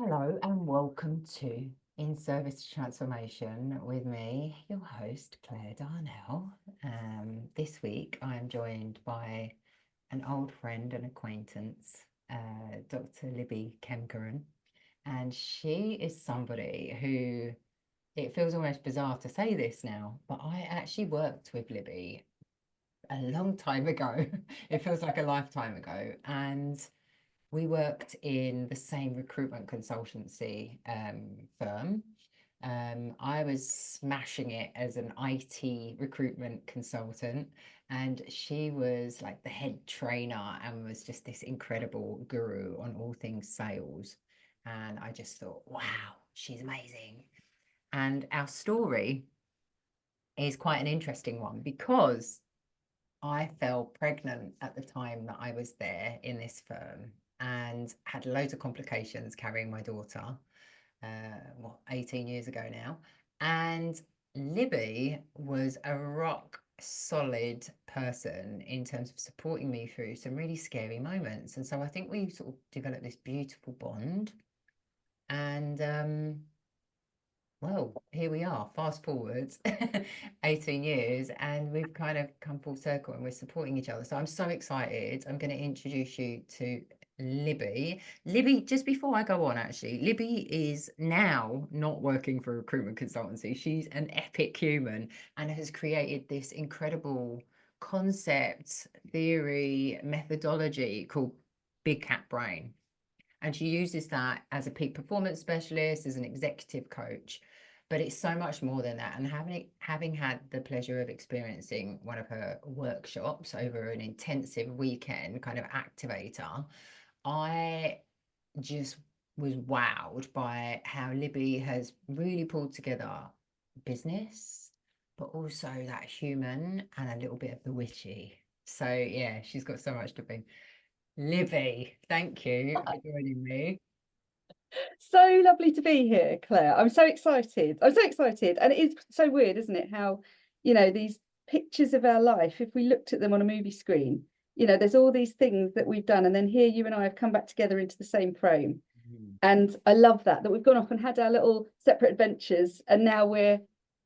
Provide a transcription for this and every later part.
Hello and welcome to In Service to Transformation with me, your host, Claire Darnell. This week I am joined by an old friend and acquaintance, Dr. Libby Kemkaran. And she is somebody who, it feels almost bizarre to say this now, but I actually worked with Libby a long time ago. It feels like a lifetime ago. And we worked in the same recruitment consultancy firm. I was smashing it as an IT recruitment consultant, and she was like the head trainer and was just this incredible guru on all things sales. And I just thought, wow, she's amazing. And our story is quite an interesting one because I fell pregnant at the time that I was there in this firm and had loads of complications carrying my daughter, 18 years ago now. And Libby was a rock solid person in terms of supporting me through some really scary moments. And so I think we sort of developed this beautiful bond. And well, here we are, fast forwards 18 years, and we've kind of come full circle and we're supporting each other. So I'm so excited. I'm going to introduce you to Libby. Libby, just before I go on, actually, Libby is now not working for a recruitment consultancy. She's an epic human and has created this incredible concept, theory, methodology called Big Cat Brain. And she uses that as a peak performance specialist, as an executive coach. But it's so much more than that. And having had the pleasure of experiencing one of her workshops over an intensive weekend kind of activator, I just was wowed by how Libby has really pulled together business, but also that human and a little bit of the witchy. So yeah, she's got so much to bring. Libby, thank you for joining me. So lovely to be here, Claire. I'm so excited. I'm so excited. And it is so weird, isn't it? How, these pictures of our life, if we looked at them on a movie screen, there's all these things that we've done. And then here you and I have come back together into the same frame. And I love that we've gone off and had our little separate adventures. And now we're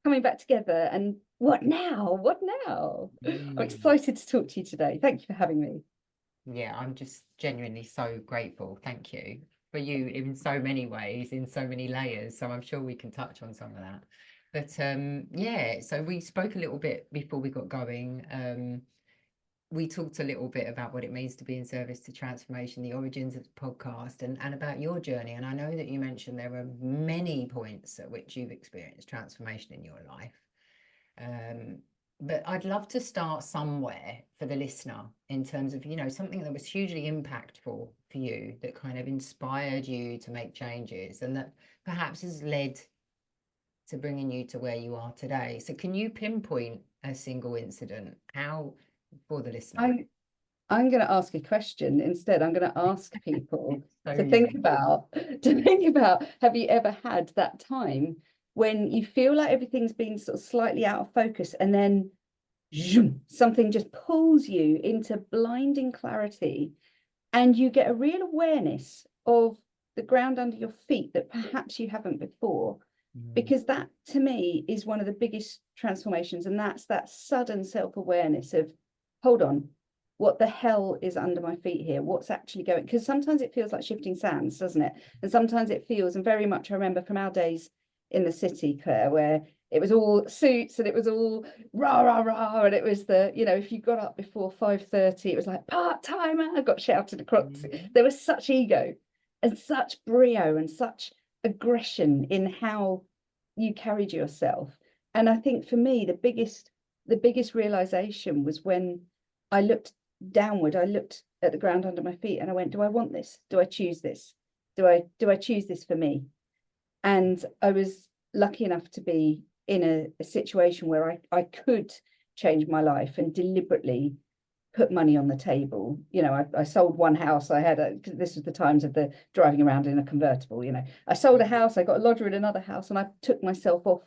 coming back together. And what now? What now? I'm Mm. excited to talk to you today. Thank you for having me. Yeah, I'm just genuinely so grateful. Thank you for you in so many ways, in so many layers. So I'm sure we can touch on some of that. But yeah, so we spoke a little bit before we got going. We talked a little bit about what it means to be in service to transformation, the origins of the podcast, and about your journey. And I know that you mentioned there were many points at which you've experienced transformation in your life. But I'd love to start somewhere for the listener in terms of, something that was hugely impactful for you that kind of inspired you to make changes and that perhaps has led to bringing you to where you are today. So can you pinpoint a single incident? How, for the listener? I'm I'm going to ask a question instead. I'm going to ask people So to think you. about to think about, have you ever had that time when you feel like everything's been sort of slightly out of focus and then zoom, something just pulls you into blinding clarity and you get a real awareness of the ground under your feet that perhaps you haven't before? Because that to me is one of the biggest transformations, and that's that sudden self-awareness of, hold on, what the hell is under my feet here? What's actually going? Because sometimes it feels like shifting sands, doesn't it? And sometimes it feels, and very much I remember from our days in the city, Claire, where it was all suits and it was all rah rah rah, and it was if you got up before 5:30, it was like part-timer. I got shouted across. There was such ego and such brio and such aggression in how you carried yourself. And I think for me, the biggest realization was when I looked downward. I looked at the ground under my feet and I went, do I want this? Do I choose this? Do I choose this for me? And I was lucky enough to be in a situation where I could change my life and deliberately put money on the table. I sold one house. This was the times of the driving around in a convertible. I sold a house, I got a lodger in another house, and I took myself off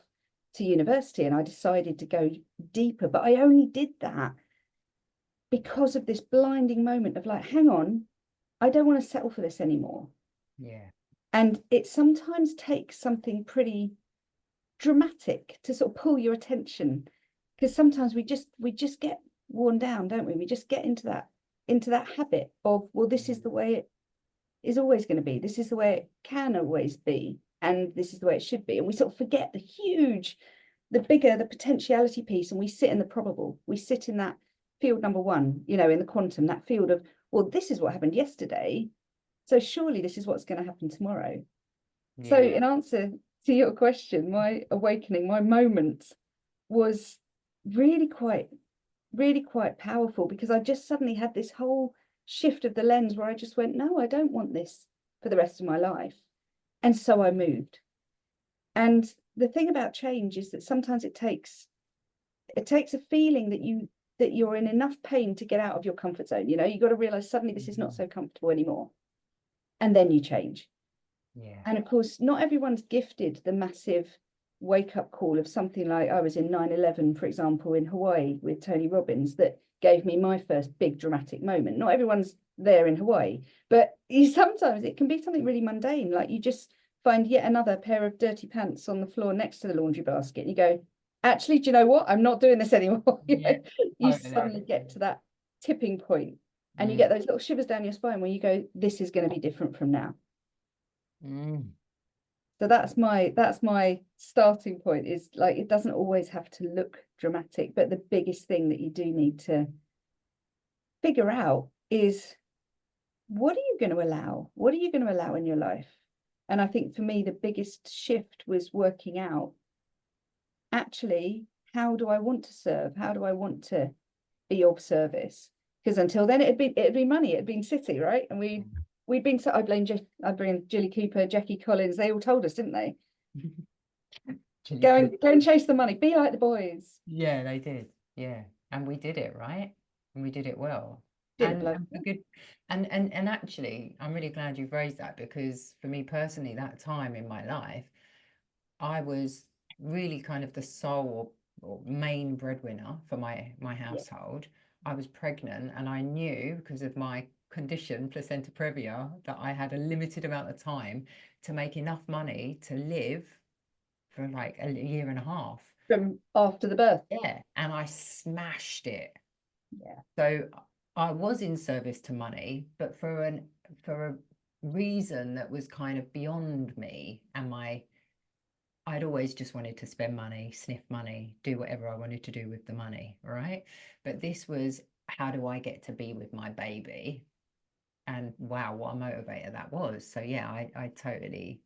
to university and I decided to go deeper. But I only did that because of this blinding moment of like, hang on, I don't want to settle for this anymore. Yeah. And it sometimes takes something pretty dramatic to sort of pull your attention, because sometimes we just get worn down, don't we? We just get into that habit of, well, this is the way it is always going to be. This is the way it can always be. And this is the way it should be. And we sort of forget the bigger the potentiality piece, and we sit in the probable. We sit in that field number one, you know, in the quantum, that field of, well, this is what happened yesterday, so surely this is what's going to happen tomorrow. Yeah. So in answer to your question, my awakening, my moment was really quite powerful, because I just suddenly had this whole shift of the lens where I just went, no, I don't want this for the rest of my life. And so I moved. And the thing about change is that sometimes it takes a feeling that you're in enough pain to get out of your comfort zone. You know, you got to realize suddenly this is not so comfortable anymore. And then you change. Yeah. And of course, not everyone's gifted the massive wake-up call of something like, I was in 9/11, for example, in Hawaii with Tony Robbins, that gave me my first big dramatic moment. Not everyone's there in Hawaii, but sometimes it can be something really mundane, like you just find yet another pair of dirty pants on the floor next to the laundry basket, and you go, actually, do you know what? I'm not doing this anymore. Yeah, You totally. suddenly get to that tipping point, and you get those little shivers down your spine where you go, this is going to be different from now. So that's my starting point, is like, it doesn't always have to look dramatic, but the biggest thing that you do need to figure out is, what are you going to allow? What are you going to allow in your life? And I think for me, the biggest shift was working out, actually, how do I want to serve? How do I want to be of service? Because until then it'd be money, it'd been city, right? And we'd been, so I blame Jilly Cooper, Jackie Collins, they all told us, didn't they? Go and chase the money, be like the boys. Yeah, they did. Yeah. And we did it, right? And we did it well. Did it And, blow and for good and actually, I'm really glad you've raised that, because for me personally, that time in my life, I was really kind of the sole or main breadwinner for my household. I was pregnant, and I knew, because of my condition, placenta previa, that I had a limited amount of time to make enough money to live for like a year and a half. from after the birth. Yeah, and I smashed it. Yeah. So I was in service to money, but for a reason that was kind of beyond me and I'd always just wanted to spend money, sniff money, do whatever I wanted to do with the money, right? But this was, how do I get to be with my baby? And wow, what a motivator that was. So yeah, I totally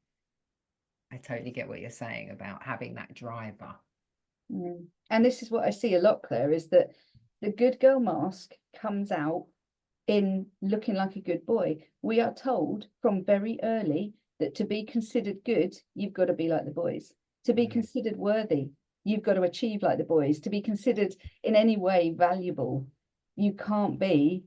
get what you're saying about having that driver. And this is what I see a lot, Claire, is that the good girl mask comes out in looking like a good boy. We are told from very early that to be considered good, you've got to be like the boys. To be considered worthy, you've got to achieve like the boys. To be considered in any way valuable, you can't be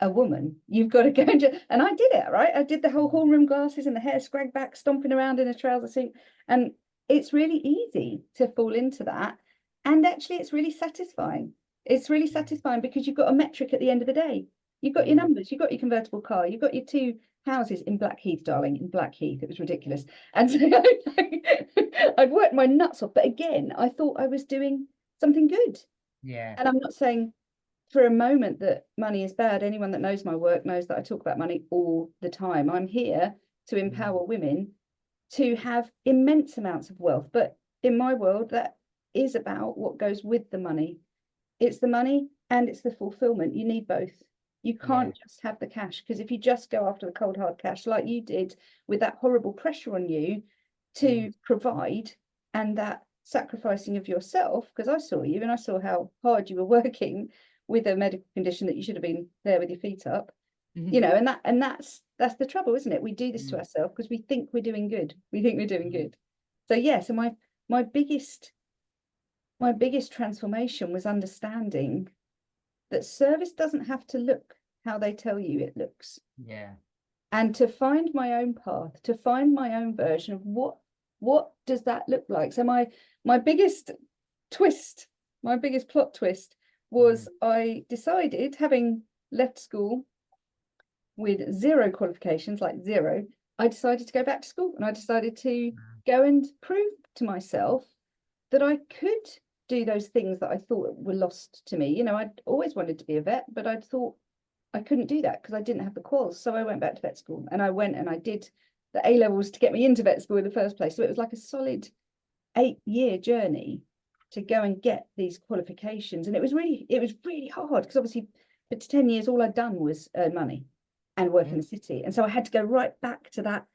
a woman. You've got to go and I did it, right? I did the whole horn rim glasses and the hair scragged back, stomping around in a trouser suit. And it's really easy to fall into that. And actually, it's really satisfying. It's really satisfying because you've got a metric at the end of the day. You've got your numbers, you've got your convertible car, you've got your 2 houses in Blackheath, darling, in Blackheath. It was ridiculous. And so I'd worked my nuts off. But again, I thought I was doing something good. Yeah. And I'm not saying for a moment that money is bad. Anyone that knows my work knows that I talk about money all the time. I'm here to empower women to have immense amounts of wealth. But in my world, that is about what goes with the money. It's the money and it's the fulfillment. You need both. You can't just have the cash, because if you just go after the cold hard cash like you did, with that horrible pressure on you to provide, and that sacrificing of yourself, because I saw you and I saw how hard you were working with a medical condition that you should have been there with your feet up, you know, and that's the trouble, isn't it? We do this to ourselves because we think we're doing good. We think we're doing good. So yeah, so my biggest transformation was understanding that service doesn't have to look how they tell you it looks. Yeah. And to find my own path, to find my own version of what does that look like. So my biggest twist, my biggest plot twist was I decided, having left school with 0 qualifications, like 0, I decided to go back to school, and I decided to go and prove to myself that I could do those things that I thought were lost to me. You know, I'd always wanted to be a vet, but I thought I couldn't do that because I didn't have the quals. So I went back to vet school, and I went and I did the A levels to get me into vet school in the first place. So it was like a solid 8-year journey to go and get these qualifications. And it was really hard, because obviously for 10 years, all I'd done was earn money and work in the city. And so I had to go right back to that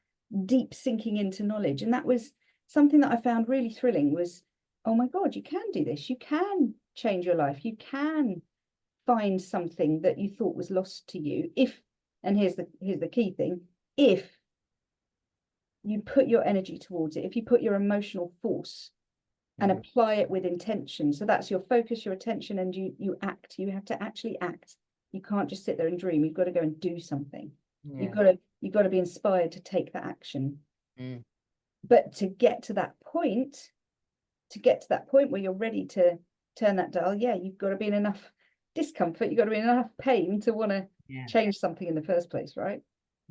deep sinking into knowledge. And that was something that I found really thrilling, was, oh my God, you can do this. You can change your life. You can find something that you thought was lost to you. If, and here's the key thing, if you put your energy towards it, if you put your emotional force and apply it with intention. So that's your focus, your attention, and you act. You have to actually act. You can't just sit there and dream. You've got to go and do something. You've got to be inspired to take that action. But to get to that point where you're ready to turn that dial, you've got to be in enough discomfort, you've got to be in enough pain to want to change something in the first place, right?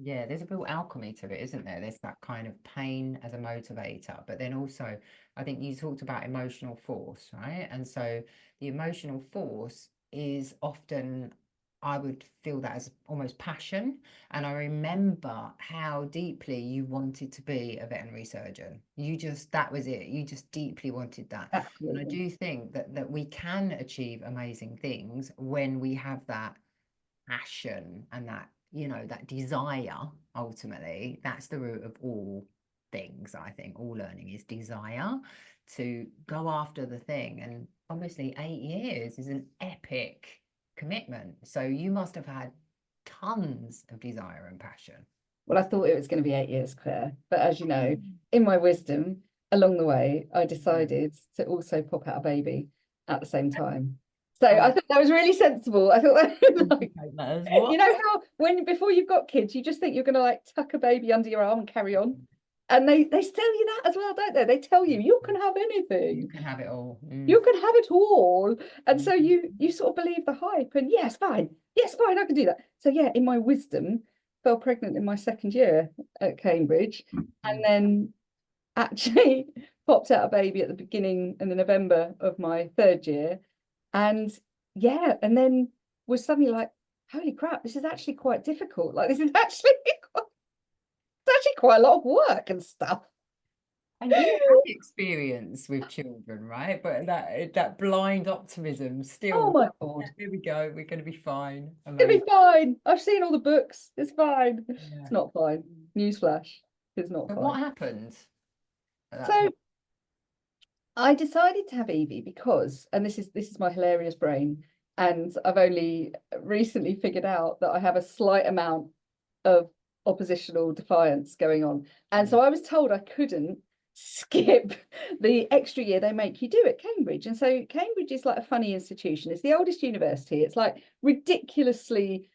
Yeah, there's a real alchemy to it, isn't there? There's that kind of pain as a motivator, but then also I think you talked about emotional force, right? And so the emotional force is often, I would feel that as almost passion. And I remember how deeply you wanted to be a veterinary surgeon. That was it. You just deeply wanted that. Absolutely. And I do think that we can achieve amazing things when we have that passion and that, you know, that desire. Ultimately, that's the root of all things. I think all learning is desire, to go after the thing. And obviously 8 years is an epic commitment, so you must have had tons of desire and passion. Well, I thought it was going to be 8 years, Claire, but as you know, in my wisdom along the way, I decided to also pop out a baby at the same time. So I thought that was really sensible. I thought that, you know how before you've got kids, you just think you're going to like tuck a baby under your arm and carry on. And they tell you that as well, don't they? They tell you, you can have anything. You can have it all. You can have it all. And so you sort of believe the hype, and yes, fine, I can do that. So in my wisdom, fell pregnant in my second year at Cambridge, and then actually popped out a baby at the beginning in the November of my third year. And and then was suddenly like, holy crap, this is actually quite difficult. Like, this is actually quite a lot of work and stuff. And you have experience with children, right? But that blind optimism still. Oh my God. Here we go. We're going to be fine. It'll be fine. I've seen all the books. It's fine. Yeah. It's not fine. Newsflash. It's not fine. What happened? So I decided to have Evie because, and this is my hilarious brain, and I've only recently figured out that I have a slight amount of oppositional defiance going on. And so I was told I couldn't skip the extra year they make you do at Cambridge. And so Cambridge is like a funny institution. It's the oldest university. It's like ridiculously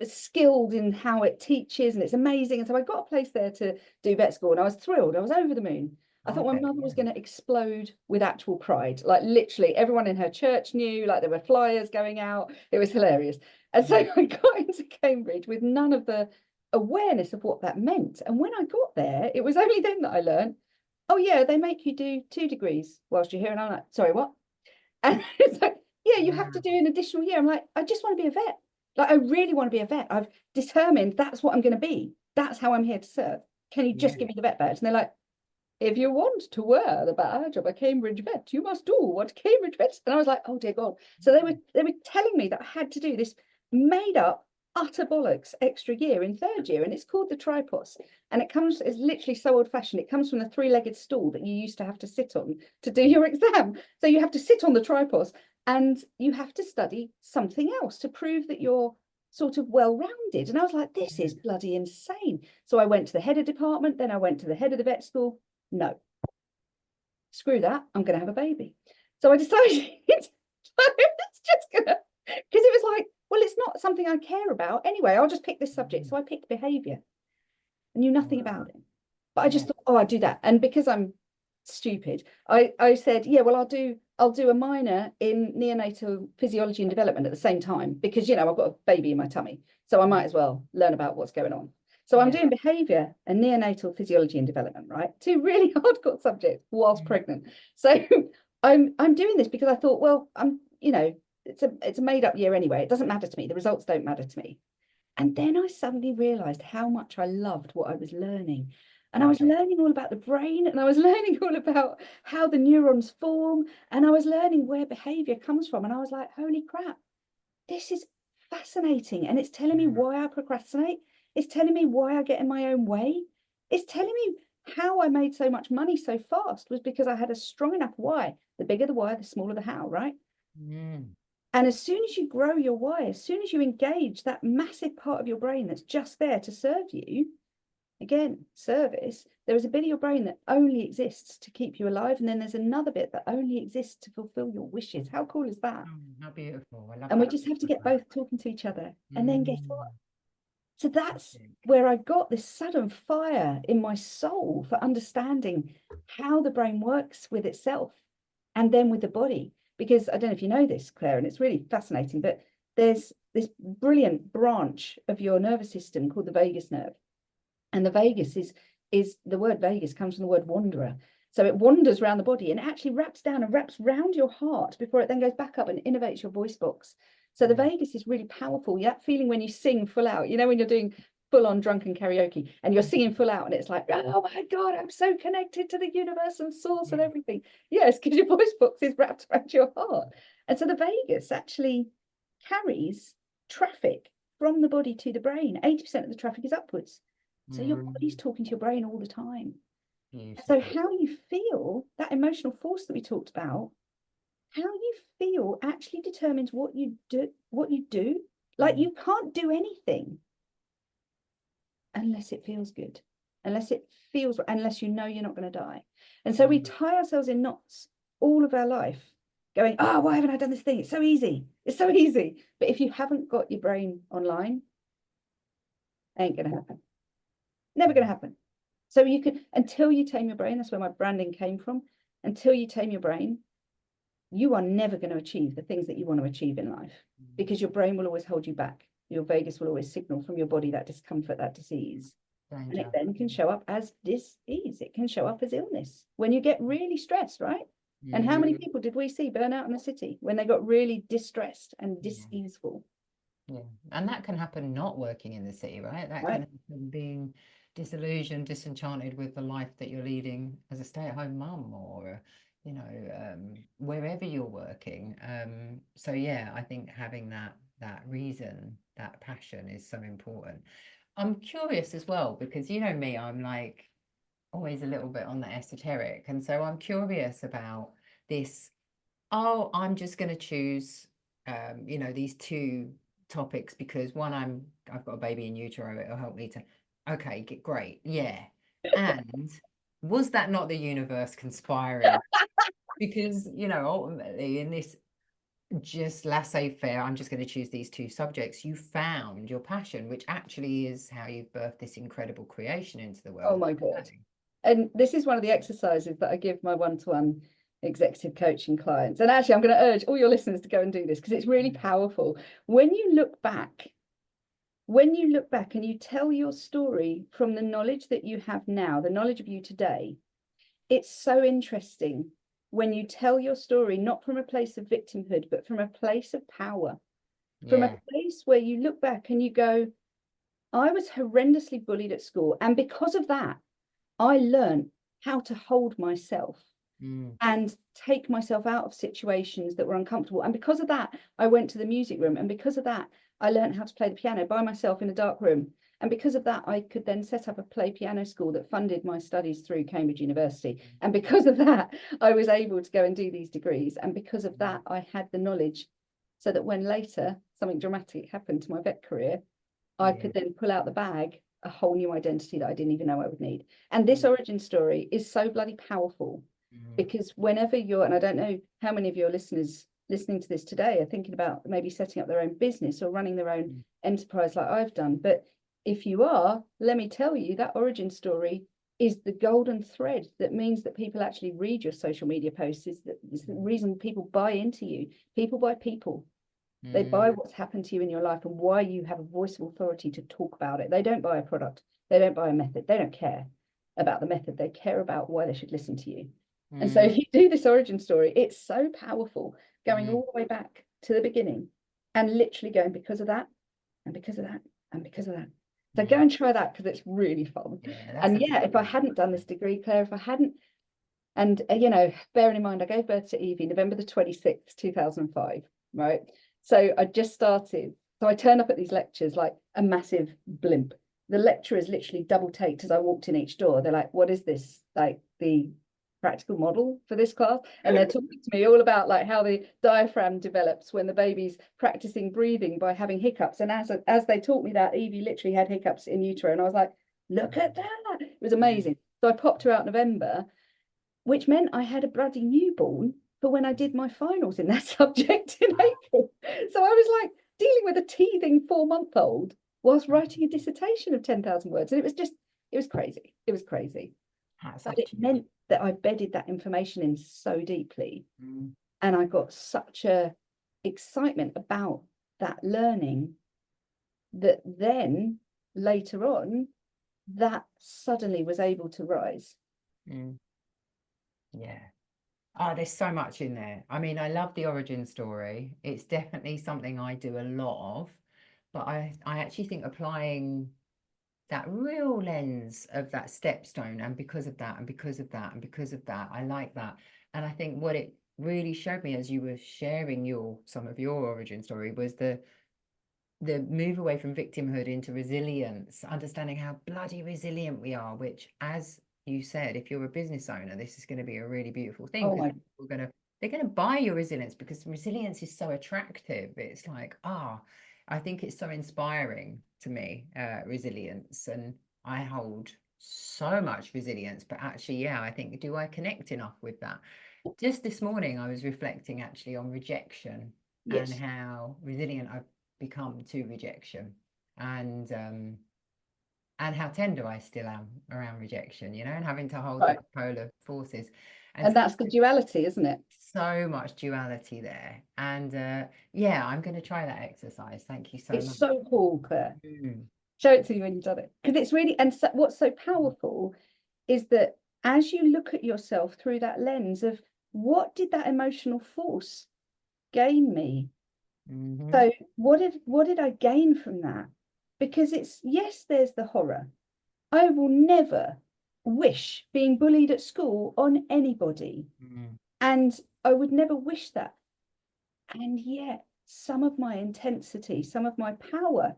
skilled in how it teaches, and it's amazing. And so I got a place there to do vet school, and I was thrilled. I was over the moon. I thought my mother was going to explode with actual pride. Like, literally everyone in her church knew, like there were flyers going out. It was hilarious. And so I got into Cambridge with none of the awareness of what that meant. And when I got there, it was only then that I learned, oh yeah, they make you do 2 degrees whilst you're here. And I'm like, sorry, what? And it's like, you have to do an additional year. I'm like, I just want to be a vet. Like, I really want to be a vet. I've determined that's what I'm going to be. That's how I'm here to serve. Can you just give me the vet badge? And they're like, if you want to wear the badge of a Cambridge vet, you must do what Cambridge vets. And I was like, oh dear God. So they were telling me that I had to do this made up utter bollocks extra year in third year, and it's called the tripos, and it's literally so old-fashioned. It comes from the 3-legged stool that you used to have to sit on to do your exam. So you have to sit on the tripos, and you have to study something else to prove that you're sort of well-rounded. And I was like, this is bloody insane. So I went to the head of department, then I went to the head of the vet school. No, screw that, I'm gonna have a baby. So I decided it's just gonna, because it was like, well, it's not something I care about anyway, I'll just pick this subject. So I picked behavior. I knew nothing about it, but I just thought, oh, I'd do that. And because I'm stupid, I said, well, I'll do a minor in neonatal physiology and development at the same time, because I've got a baby in my tummy, so I might as well learn about what's going on. So I'm doing behavior and neonatal physiology and development, right? Two really hardcore subjects whilst pregnant. So I'm doing this because I thought, well, it's a made up year anyway. It doesn't matter to me. The results don't matter to me. And then I suddenly realized how much I loved what I was learning. And I was learning all about the brain, and I was learning all about how the neurons form, and I was learning where behavior comes from. And I was like, holy crap, this is fascinating. And it's telling me why I procrastinate. It's telling me why I get in my own way. It's telling me how I made so much money so fast was because I had a strong enough why. The bigger the why, the smaller the how, right? And as soon as you grow your why, as soon as you engage that massive part of your brain that's just there to serve you, again, service, there is a bit of your brain that only exists to keep you alive. And then there's another bit that only exists to fulfill your wishes. How cool is that? How beautiful. I love and that. we just have to get both talking to each other. And then guess what? So that's where I got this sudden fire in my soul for understanding how the brain works with itself and then with the body. Because I don't know if you know this, Claire, and it's really fascinating, but there's this brilliant branch of your nervous system called the vagus nerve. And the vagus is the word vagus comes from the word wanderer. So it wanders around the body and it actually wraps down and wraps round your heart before it then goes back up and innervates your voice box. So the vagus is really powerful. That feeling when you sing full out, when you're doing full on drunken karaoke and you're singing full out and it's like, oh my God, I'm so connected to the universe and source and everything. Yes, because your voice box is wrapped around your heart. And so the vagus actually carries traffic from the body to the brain. 80% of the traffic is upwards. So your body's talking to your brain all the time. So how you feel, that emotional force that we talked about, how you feel actually determines what you do. Like you can't do anything unless it feels good, unless you know you're not going to die. And so we tie ourselves in knots all of our life going, oh, why haven't I done this thing? It's so easy. It's so easy. But if you haven't got your brain online, ain't going to happen. Never going to happen. So you can, until you tame your brain, that's where my branding came from. Until you tame your brain, you are never going to achieve the things that you want to achieve in life because your brain will always hold you back. Your vagus will always signal from your body that discomfort, that disease. And it then can show up as dis-ease. It can show up as illness when you get really stressed, right? And how many people did we see burn out in the city when they got really distressed and dis-easeful? Yeah, and that can happen not working in the city, right? That can happen being disillusioned, disenchanted with the life that you're leading as a stay-at-home mum or, wherever you're working. So yeah, I think having that reason, that passion is so important. I'm curious as well, because you know me, I'm like always a little bit on the esoteric. And so I'm curious about this. Oh, I'm just going to choose, these two topics because one, I've got a baby in utero. It'll help me to, okay, great. Yeah. And was that not the universe conspiring? Because, ultimately in this just laissez-faire, I'm just going to choose these two subjects, you found your passion, which actually is how you've birthed this incredible creation into the world. Oh my God. And this is one of the exercises that I give my one-to-one executive coaching clients. And actually, I'm going to urge all your listeners to go and do this because it's really powerful. When you look back and you tell your story from the knowledge that you have now, the knowledge of you today, it's so interesting when you tell your story, not from a place of victimhood, but from a place of power, from a place where you look back and you go, I was horrendously bullied at school. And because of that, I learned how to hold myself and take myself out of situations that were uncomfortable. And because of that, I went to the music room. And because of that, I learned how to play the piano by myself in a dark room. And because of that, I could then set up a play piano school that funded my studies through Cambridge University. And because of that, I was able to go and do these degrees. And because of that, I had the knowledge so that when later something dramatic happened to my vet career, I could then pull out the bag a whole new identity that I didn't even know I would need. And this origin story is so bloody powerful because whenever you're, and I don't know how many of your listeners listening to this today are thinking about maybe setting up their own business or running their own enterprise like I've done. But if you are, let me tell you, that origin story is the golden thread that means that people actually read your social media posts, is the reason people buy into you. People buy people. They buy what's happened to you in your life and why you have a voice of authority to talk about it. They don't buy a product. They don't buy a method. They don't care about the method. They care about why they should listen to you. And so if you do this origin story, it's so powerful, going all the way back to the beginning and literally going because of that and because of that and because of that. So go and try that because it's really fun. And yeah, if I hadn't done this degree, Claire, if I hadn't, and you know, bearing in mind, I gave birth to Evie November the 26th, 2005, right? So I just started. So I turned up at these lectures like a massive blimp. The lecturers literally double taked as I walked in each door. They're like, what is this? Like the practical model for this class? And they're talking to me all about like how the diaphragm develops when the baby's practicing breathing by having hiccups. And as they taught me that, Evie literally had hiccups in utero. And I was like, look at that. It was amazing. So I popped her out November, which meant I had a bloody newborn for when I did my finals in that subject in April. So I was like dealing with a teething 4-month-old whilst writing a dissertation of 10,000 words. And it was crazy. It was crazy. But it meant that I bedded that information in so deeply. And I got such a excitement about that learning that then later on, that suddenly was able to rise. Yeah. Oh, there's so much in there. I mean, I love the origin story. It's definitely something I do a lot of, but I actually think applying that real lens of that stepstone, and because of that, and because of that, and because of that, I like that. And I think what it really showed me as you were sharing some of your origin story was the move away from victimhood into resilience, understanding how bloody resilient we are, which, as you said, if you're a business owner, this is going to be a really beautiful thing, because they're going to buy your resilience, because resilience is so attractive. It's like, I think it's so inspiring to me, resilience, and I hold so much resilience. But actually, I think, do I connect enough with that? Just this morning I was reflecting actually on rejection and how resilient I've become to rejection, and how tender I still am around rejection, and having to hold those polar forces. And that's the duality, isn't it? So much duality there. And I'm going to try that exercise. Thank you so much. It's so cool, Claire. Show it to me when you've done it. Because it's really, and so, what's so powerful is that as you look at yourself through that lens of what did that emotional force gain me? So what did I gain from that? Because it's, yes, there's the horror. I will never wish being bullied at school on anybody. And I would never wish that. And yet some of my intensity, some of my power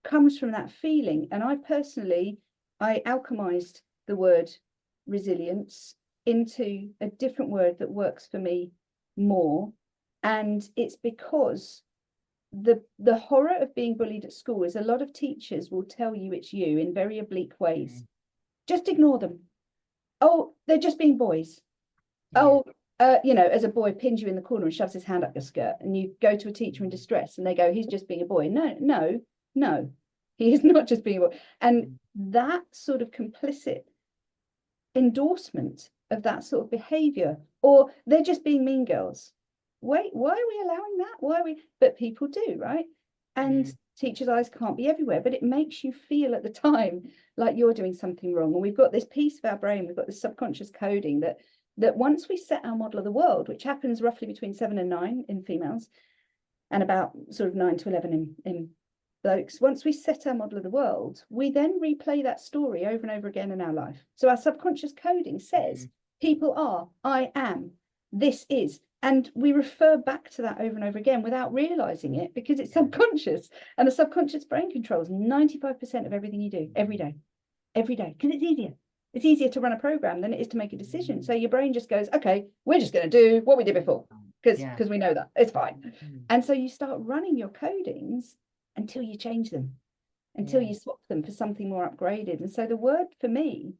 comes from that feeling. And I alchemized the word resilience into a different word that works for me more. And it's because the horror of being bullied at school is a lot of teachers will tell you it's you in very oblique ways. Just ignore them. Oh, they're just being boys. Oh, as a boy pins you in the corner and shoves his hand up your skirt, and you go to a teacher in distress and they go, he's just being a boy. No, he is not just being a boy. And that sort of complicit endorsement of that sort of behavior, or they're just being mean girls. Wait, why are we allowing that? But people do, right? And teachers' eyes can't be everywhere, but it makes you feel at the time like you're doing something wrong. And we've got this piece of our brain, we've got this subconscious coding that once we set our model of the world, which happens roughly between 7 and 9 in females, and about sort of 9 to 11 in blokes, once we set our model of the world, we then replay that story over and over again in our life. So our subconscious coding says, people are, I am, this is. And we refer back to that over and over again without realizing it, because it's subconscious. And the subconscious brain controls 95% of everything you do every day, because it's easier. It's easier to run a program than it is to make a decision. So your brain just goes, okay, we're just going to do what we did before, because we know that it's fine. And so you start running your codings until you change them, until you swap them for something more upgraded. And so the word for me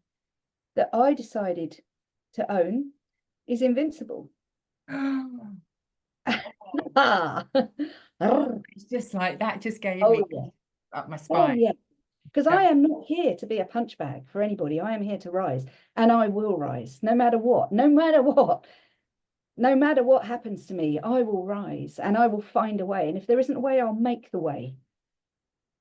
that I decided to own is invincible. It's just like that, just gave me up my spine. Because I am not here to be a punch bag for anybody. I am here to rise, and I will rise no matter what. no matter what happens to me, I will rise and I will find a way. And if there isn't a way, I'll make the way.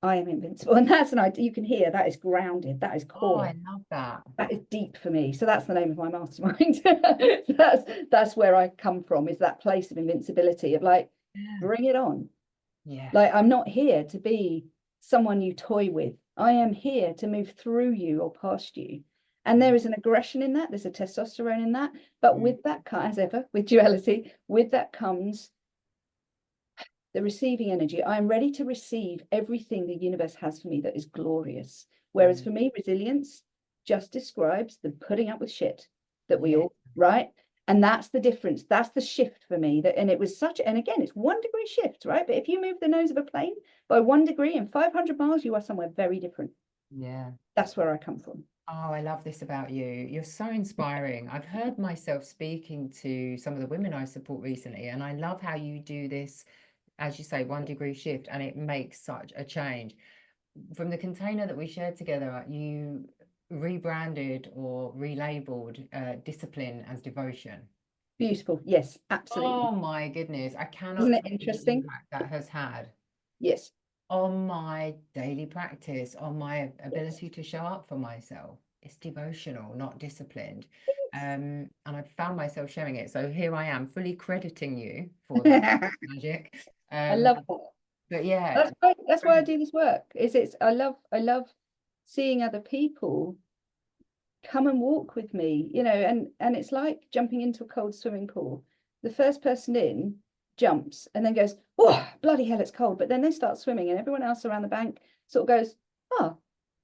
I am invincible. And that's an idea you can hear that is grounded, that is Oh, I core. love that. That is deep for me. So that's the name of my mastermind. That's where I come from, is that place of invincibility, of like, Yeah. bring it on. Yeah. Like, I'm not here to be someone you toy with. I am here to move through you or past you. And there is an aggression in that. There's a testosterone in that. But with that, as ever, with duality, with that comes the receiving energy. I am ready to receive everything the universe has for me that is glorious. Whereas for me, resilience just describes the putting up with shit that we all, right? And that's the difference. That's the shift for me. That, and it was such, and again, it's 1 degree shift, right? But if you move the nose of a plane by 1 degree in 500 miles, you are somewhere very different. Yeah. That's where I come from. Oh, I love this about you. You're so inspiring. I've heard myself speaking to some of the women I support recently, and I love how you do this, as you say, 1 degree shift, and it makes such a change. From the container that we shared together, you rebranded or relabeled discipline as devotion. Beautiful. Yes, absolutely. Oh my goodness, I Isn't cannot it tell you the interesting? impact that has had Yes. on my daily practice, on my ability to show up for myself. It's devotional, not disciplined. And I've found myself sharing it. So here I am, fully crediting you for that magic. I love that. But yeah, That's why I do this work. I love seeing other people come and walk with me, and it's like jumping into a cold swimming pool. The first person in jumps and then goes, oh, bloody hell, it's cold. But then they start swimming and everyone else around the bank sort of goes, oh,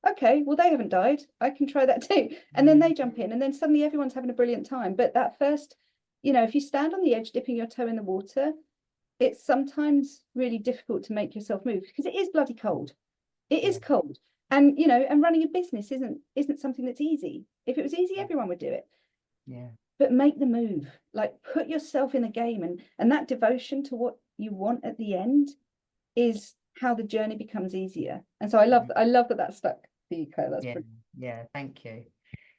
okay, well, they haven't died. I can try that too. And then they jump in and then suddenly everyone's having a brilliant time. But that first, if you stand on the edge, dipping your toe in the water, it's sometimes really difficult to make yourself move because it is bloody cold. It is cold. And and running a business isn't something that's easy. If it was easy, everyone would do it. yeah. But make the move. Like, put yourself in the game, and that devotion to what you want at the end is how the journey becomes easier. And so I love that stuck for you, Claire. That's pretty. Yeah, thank you.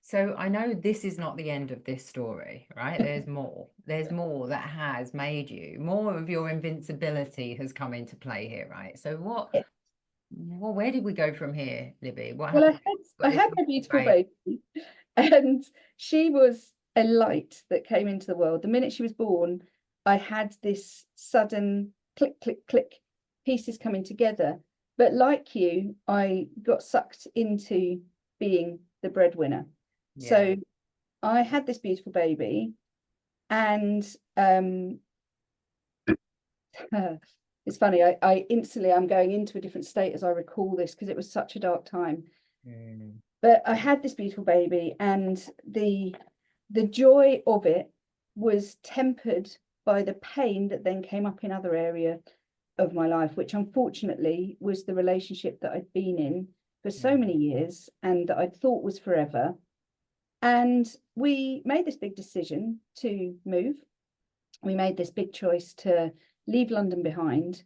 So I know this is not the end of this story, right? There's more. There's more that has made you. More of your invincibility has come into play here, right? So well, where did we go from here, Libby? What Well, happened? I had my beautiful baby, and she was a light that came into the world. The minute she was born, I had this sudden click, click, click, pieces coming together. But like you, I got sucked into being the breadwinner. So I had this beautiful baby, and it's funny, I instantly, I'm going into a different state as I recall this because it was such a dark time. But I had this beautiful baby, and the joy of it was tempered by the pain that then came up in other area of my life, which unfortunately was the relationship that I'd been in for so many years and that I thought was forever. And we made this big decision to move. We made this big choice to leave London behind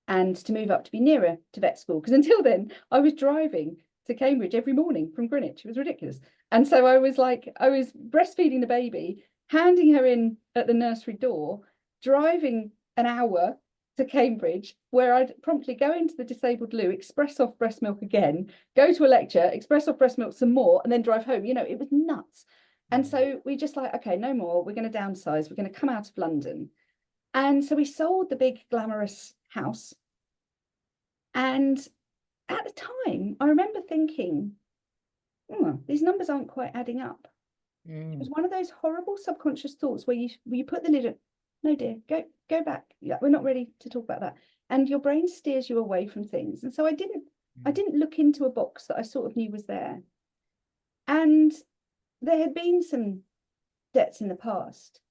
and to move up to be nearer to vet school. Because until then, I was driving to Cambridge every morning from Greenwich. It was ridiculous. And so I was breastfeeding the baby, handing her in at the nursery door, driving an hour to Cambridge, where I'd promptly go into the disabled loo, express off breast milk again, go to a lecture, express off breast milk some more, and then drive home. It was nuts. And so we just okay, no more. We're going to downsize. We're going to come out of London. And so we sold the big glamorous house. And at the time, I remember thinking, these numbers aren't quite adding up. It was one of those horrible subconscious thoughts where you put the lid on, no, dear, go back. Yeah, we're not ready to talk about that. And your brain steers you away from things. And so I didn't look into a box that I sort of knew was there. And there had been some debts in the past,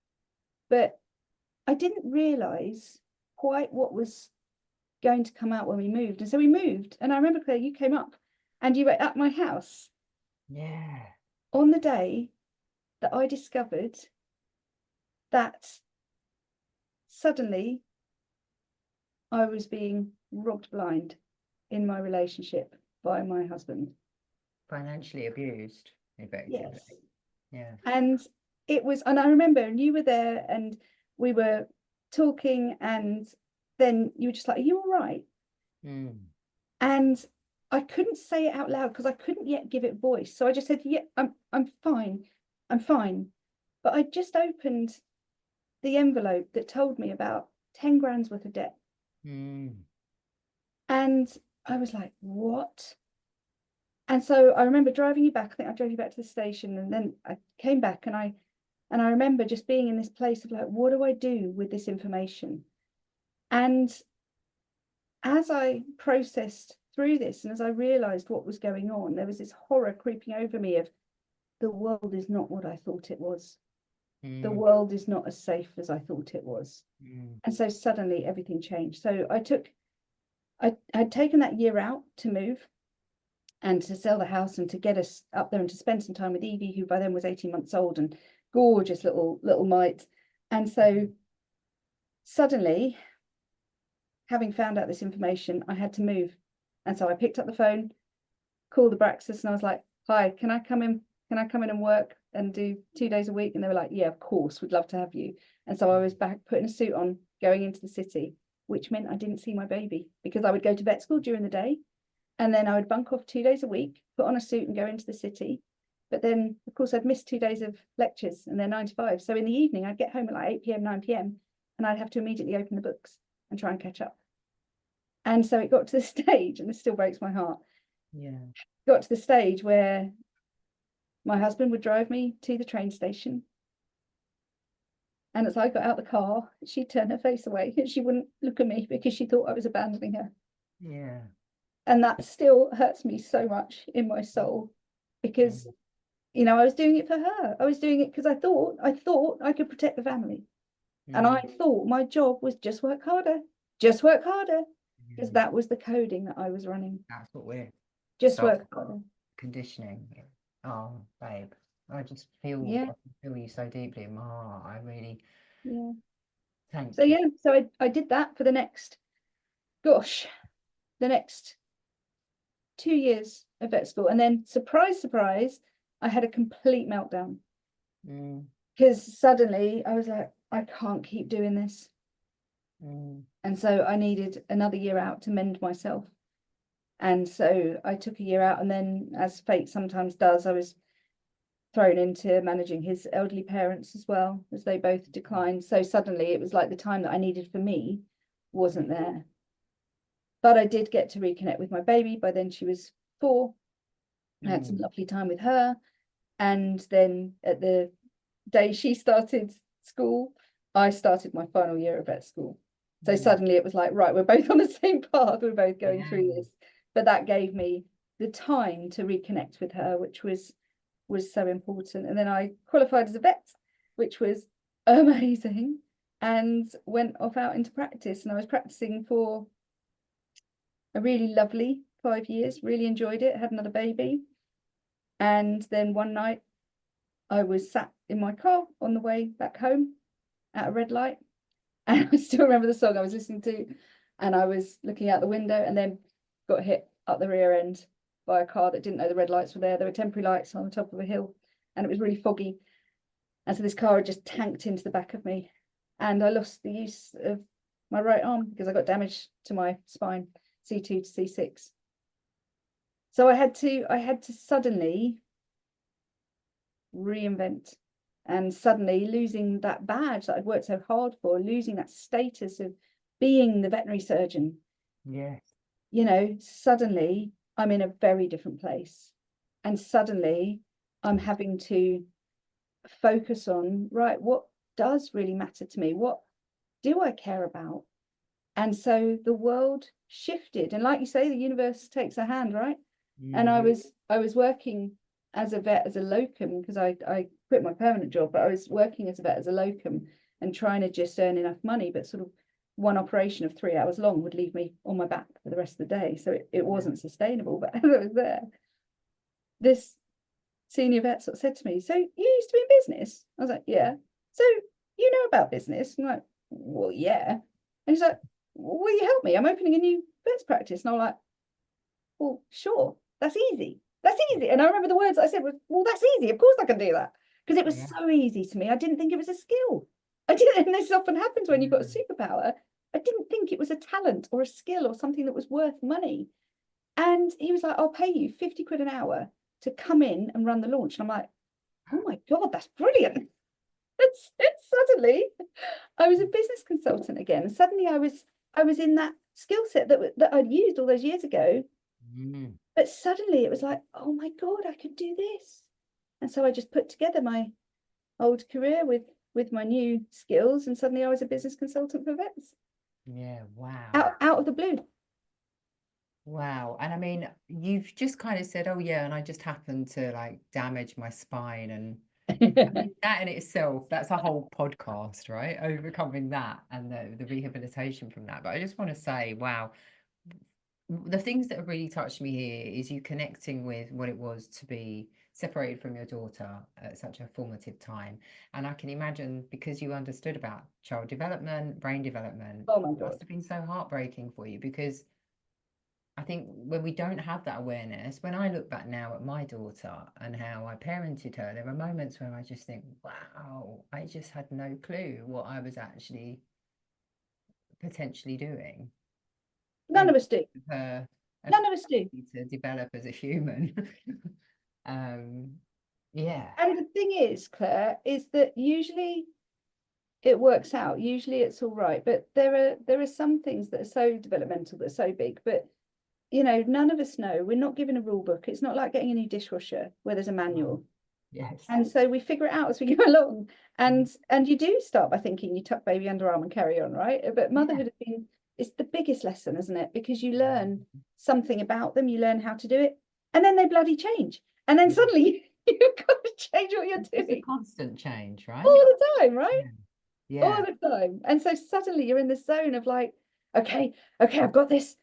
but I didn't realize quite what was going to come out when we moved. And so we moved. And I remember, Claire, you came up and you were at my house. Yeah. On the day that I discovered that suddenly I was being robbed blind in my relationship by my husband. Financially abused, effectively. Yes. Yeah. And I remember, and you were there, and we were talking, and then you were just like, are you all right? And I couldn't say it out loud because I couldn't yet give it voice. So I just said, yeah, I'm fine. I'm fine. But I just opened the envelope that told me about 10 grand's worth of debt. And I was like, what? And so I remember driving you back. I think I drove you back to the station, and then I came back, and I remember just being in this place of like, what do I do with this information? And as I processed through this, and as I realized what was going on, there was this horror creeping over me of, the world is not what I thought it was. The world is not as safe as I thought it was. And so suddenly everything changed. So I'd taken that year out to move and to sell the house and to get us up there and to spend some time with Evie, who by then was 18 months old and gorgeous little mite. And so suddenly, having found out this information, I had to move. And so I picked up the phone, called the Braxis, and I was like, hi, can I come in? Can I come in and work and do 2 days a week? And they were like, yeah, of course, we'd love to have you. And so I was back putting a suit on, going into the city, which meant I didn't see my baby, because I would go to vet school during the day, and then I would bunk off 2 days a week, put on a suit and go into the city. But then, of course, I'd miss 2 days of lectures, and they're 9 to 5. So in the evening, I'd get home at like 8 p.m, 9 p.m, and I'd have to immediately open the books and try and catch up. And so it got to the stage, and this still breaks my heart. Yeah. Got to the stage where my husband would drive me to the train station. And as I got out the car, she'd turn her face away and she wouldn't look at me because she thought I was abandoning her. Yeah. And that still hurts me so much in my soul, because, you know, I was doing it for her. I was doing it because I thought I could protect the family. And I thought my job was just work harder, because that was the coding that I was running. That's what we're just work harder. Conditioning. Oh, babe, I just feel you so deeply in my heart. I really thank you. So I did that for the next 2 years of vet school, and then surprise, I had a complete meltdown, because suddenly I was like, I can't keep doing this. And so I needed another year out to mend myself. And so I took a year out, and then, as fate sometimes does, I was thrown into managing his elderly parents as well, as they both declined. So suddenly it was like the time that I needed for me wasn't there. But I did get to reconnect with my baby. By then she was 4. I had some lovely time with her. And then at the day she started school, I started my final year of vet school. So suddenly it was like, right, we're both on the same path. We're both going through this. But that gave me the time to reconnect with her, which was so important. And then I qualified as a vet, which was amazing, and went off out into practice. And I was practicing for a really lovely 5 years, really enjoyed it, had another baby. And then one night I was sat in my car on the way back home at a red light, and I still remember the song I was listening to, and I was looking out the window, and then got hit up the rear end by a car that didn't know the red lights were there. There were temporary lights on the top of a hill, and it was really foggy. And so this car had just tanked into the back of me, and I lost the use of my right arm because I got damage to my spine, C2 to C6. So I had to suddenly reinvent, and suddenly losing that badge that I'd worked so hard for, losing that status of being the veterinary surgeon. Yes. You know, suddenly I'm in a very different place, and suddenly I'm having to focus on, right, what does really matter to me? What do I care about? And so the world shifted, and like you say, the universe takes a hand, right? And I was working as a vet as a locum, because I quit my permanent job, but I was working as a vet as a locum and trying to just earn enough money, but sort of one operation of 3 hours long would leave me on my back for the rest of the day. So it wasn't sustainable. But as I was there, this senior vet sort of said to me, so you used to be in business? I was like, yeah. So you know about business? I'm like, well, yeah. And he's like, well, will you help me? I'm opening a new vet's practice. And I'm like, well, sure, that's easy. That's easy. And I remember the words I said was, well, that's easy. Of course I can do that. Because it was so easy to me. I didn't think it was a skill. I didn't, and this often happens when you've got a superpower. I didn't think it was a talent or a skill or something that was worth money. And he was like, I'll pay you 50 quid an hour to come in and run the launch. And I'm like, oh my God, that's brilliant. It's suddenly I was a business consultant again. Suddenly I was in that skill set that I'd used all those years ago. Mm. But suddenly it was like, oh my God, I could do this. And so I just put together my old career with my new skills, and suddenly I was a business consultant for vets. Yeah, wow. Out of the blue. Wow. And I mean, you've just kind of said, oh yeah, and I just happened to like damage my spine. And I mean, that in itself, that's a whole podcast, right? Overcoming that and the rehabilitation from that. But I just want to say, wow, the things that have really touched me here is you connecting with what it was to be separated from your daughter at such a formative time. And I can imagine, because you understood about child development, brain development, Oh my it must God. have been so heartbreaking for you, because I think when we don't have that awareness, when I look back now at my daughter and how I parented her, there are moments where I just think, wow, I just had no clue what I was actually potentially doing. None And of us do. her None of us do. ability to develop as a human. um, yeah. And the thing is, Claire, is that usually it works out. Usually it's all right. But there are some things that are so developmental, that are so big. But none of us know. We're not given a rule book. It's not like getting a new dishwasher where there's a manual. Yes. And so we figure it out as we go along. And you do start by thinking you tuck baby underarm and carry on, right? But motherhood has been, it's the biggest lesson, isn't it? Because you learn something about them, you learn how to do it, and then they bloody change. And then suddenly you've got to change what you're It's a doing constant change, right? all the time, right? All Yeah. the time. And so suddenly you're in the zone of like, okay, I've got this.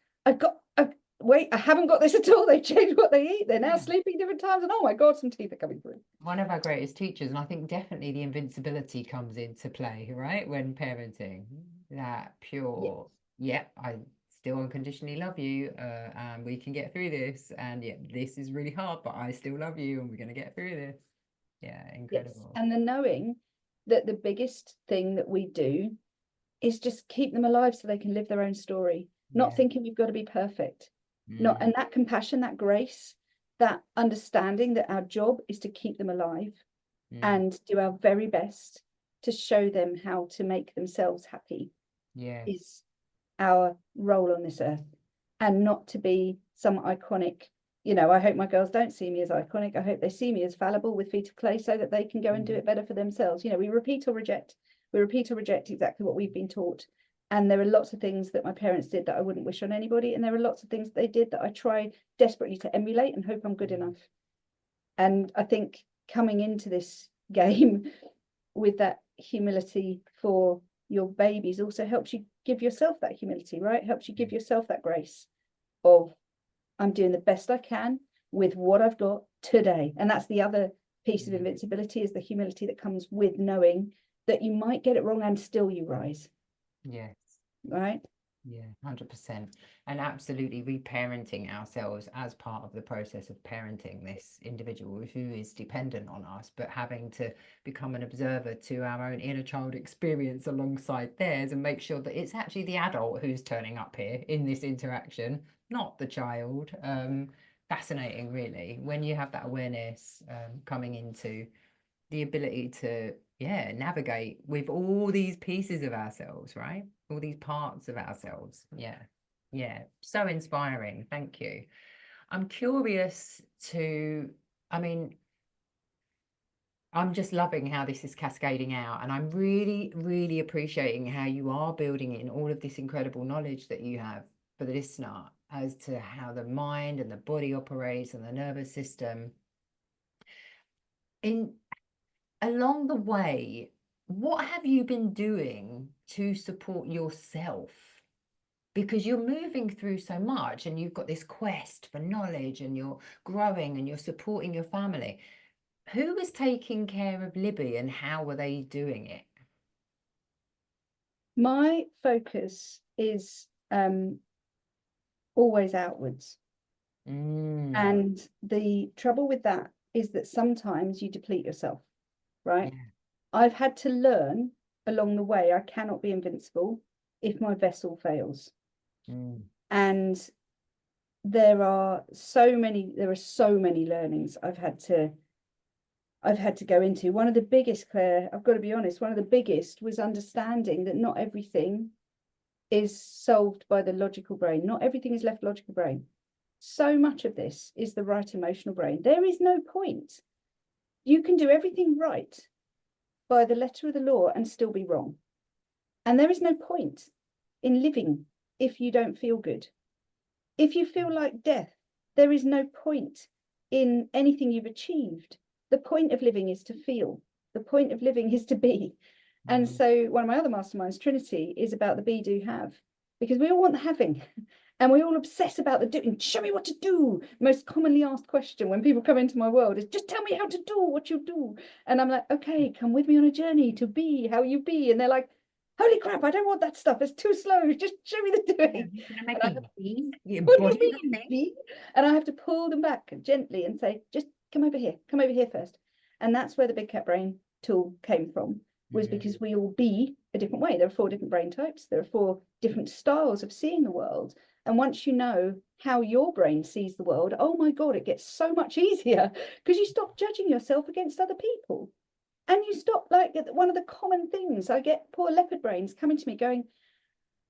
Wait, I haven't got this at all. They changed what they eat. They're now sleeping different times. And oh my God, some teeth are coming through. One of our greatest teachers, and I think definitely the invincibility comes into play, right? When parenting, that pure, yep, I still unconditionally love you, and we can get through this. And yeah, this is really hard, but I still love you, and we're going to get through this. Yeah, Yes. incredible. And the knowing that the biggest thing that we do is just keep them alive so they can live their own story, not thinking we've got to be perfect. And that compassion, that grace, that understanding that our job is to keep them alive and do our very best to show them how to make themselves happy is our role on this earth, and not to be some iconic, I hope my girls don't see me as iconic. I hope they see me as fallible with feet of clay so that they can go and do it better for themselves. We repeat or reject exactly what we've been taught. And there are lots of things that my parents did that I wouldn't wish on anybody. And there are lots of things they did that I try desperately to emulate and hope I'm good enough. And I think coming into this game with that humility for your babies also helps you give yourself that humility, right? Helps you give yourself that grace of, I'm doing the best I can with what I've got today. And that's the other piece of invincibility, is the humility that comes with knowing that you might get it wrong and still you rise. Yes. Right. Yeah, 100%. And absolutely reparenting ourselves as part of the process of parenting this individual who is dependent on us, but having to become an observer to our own inner child experience alongside theirs, and make sure that it's actually the adult who's turning up here in this interaction, not the child. Fascinating, really, when you have that awareness, coming into the ability to navigate with all these pieces of ourselves, right? All these parts of ourselves. Yeah, so inspiring. Thank you. I'm curious to, I mean, I'm just loving how this is cascading out, and I'm really, really appreciating how you are building in all of this incredible knowledge that you have for the listener as to how the mind and the body operates and the nervous system. Along the way, what have you been doing to support yourself? Because you're moving through so much and you've got this quest for knowledge and you're growing and you're supporting your family. Who was taking care of Libby and how were they doing it? My focus is always outwards. And the trouble with that is that sometimes you deplete yourself, right? I've had to learn along the way. I cannot be invincible if my vessel fails. And there are so many learnings I've had to go into. One of the biggest, Claire, I've got to be honest, one of the biggest was understanding that not everything is solved by the logical brain. Not everything is left logical brain. So much of this is the right emotional brain. There is no point. You can do everything right by the letter of the law and still be wrong. And there is no point in living if you don't feel good. If you feel like death, there is no point in anything you've achieved. The point of living is to feel. The point of living is to be. And so one of my other masterminds, Trinity, is about the be, do, have, because we all want the having. And we all obsess about the doing. Show me what to do. Most commonly asked question when people come into my world is, just tell me how to do what you do. And I'm like, okay, come with me on a journey to be how you be. And they're like, holy crap, I don't want that stuff. It's too slow. Just show me the doing. What do you mean, be? And I have to pull them back gently and say, just come over here first. And that's where the Big Cat Brain tool came from, was because we all be a different way. There are 4 different brain types. There are 4 different styles of seeing the world. And once you know how your brain sees the world, oh my God, it gets so much easier, because you stop judging yourself against other people. And you stop, like, one of the common things, I get poor leopard brains coming to me going,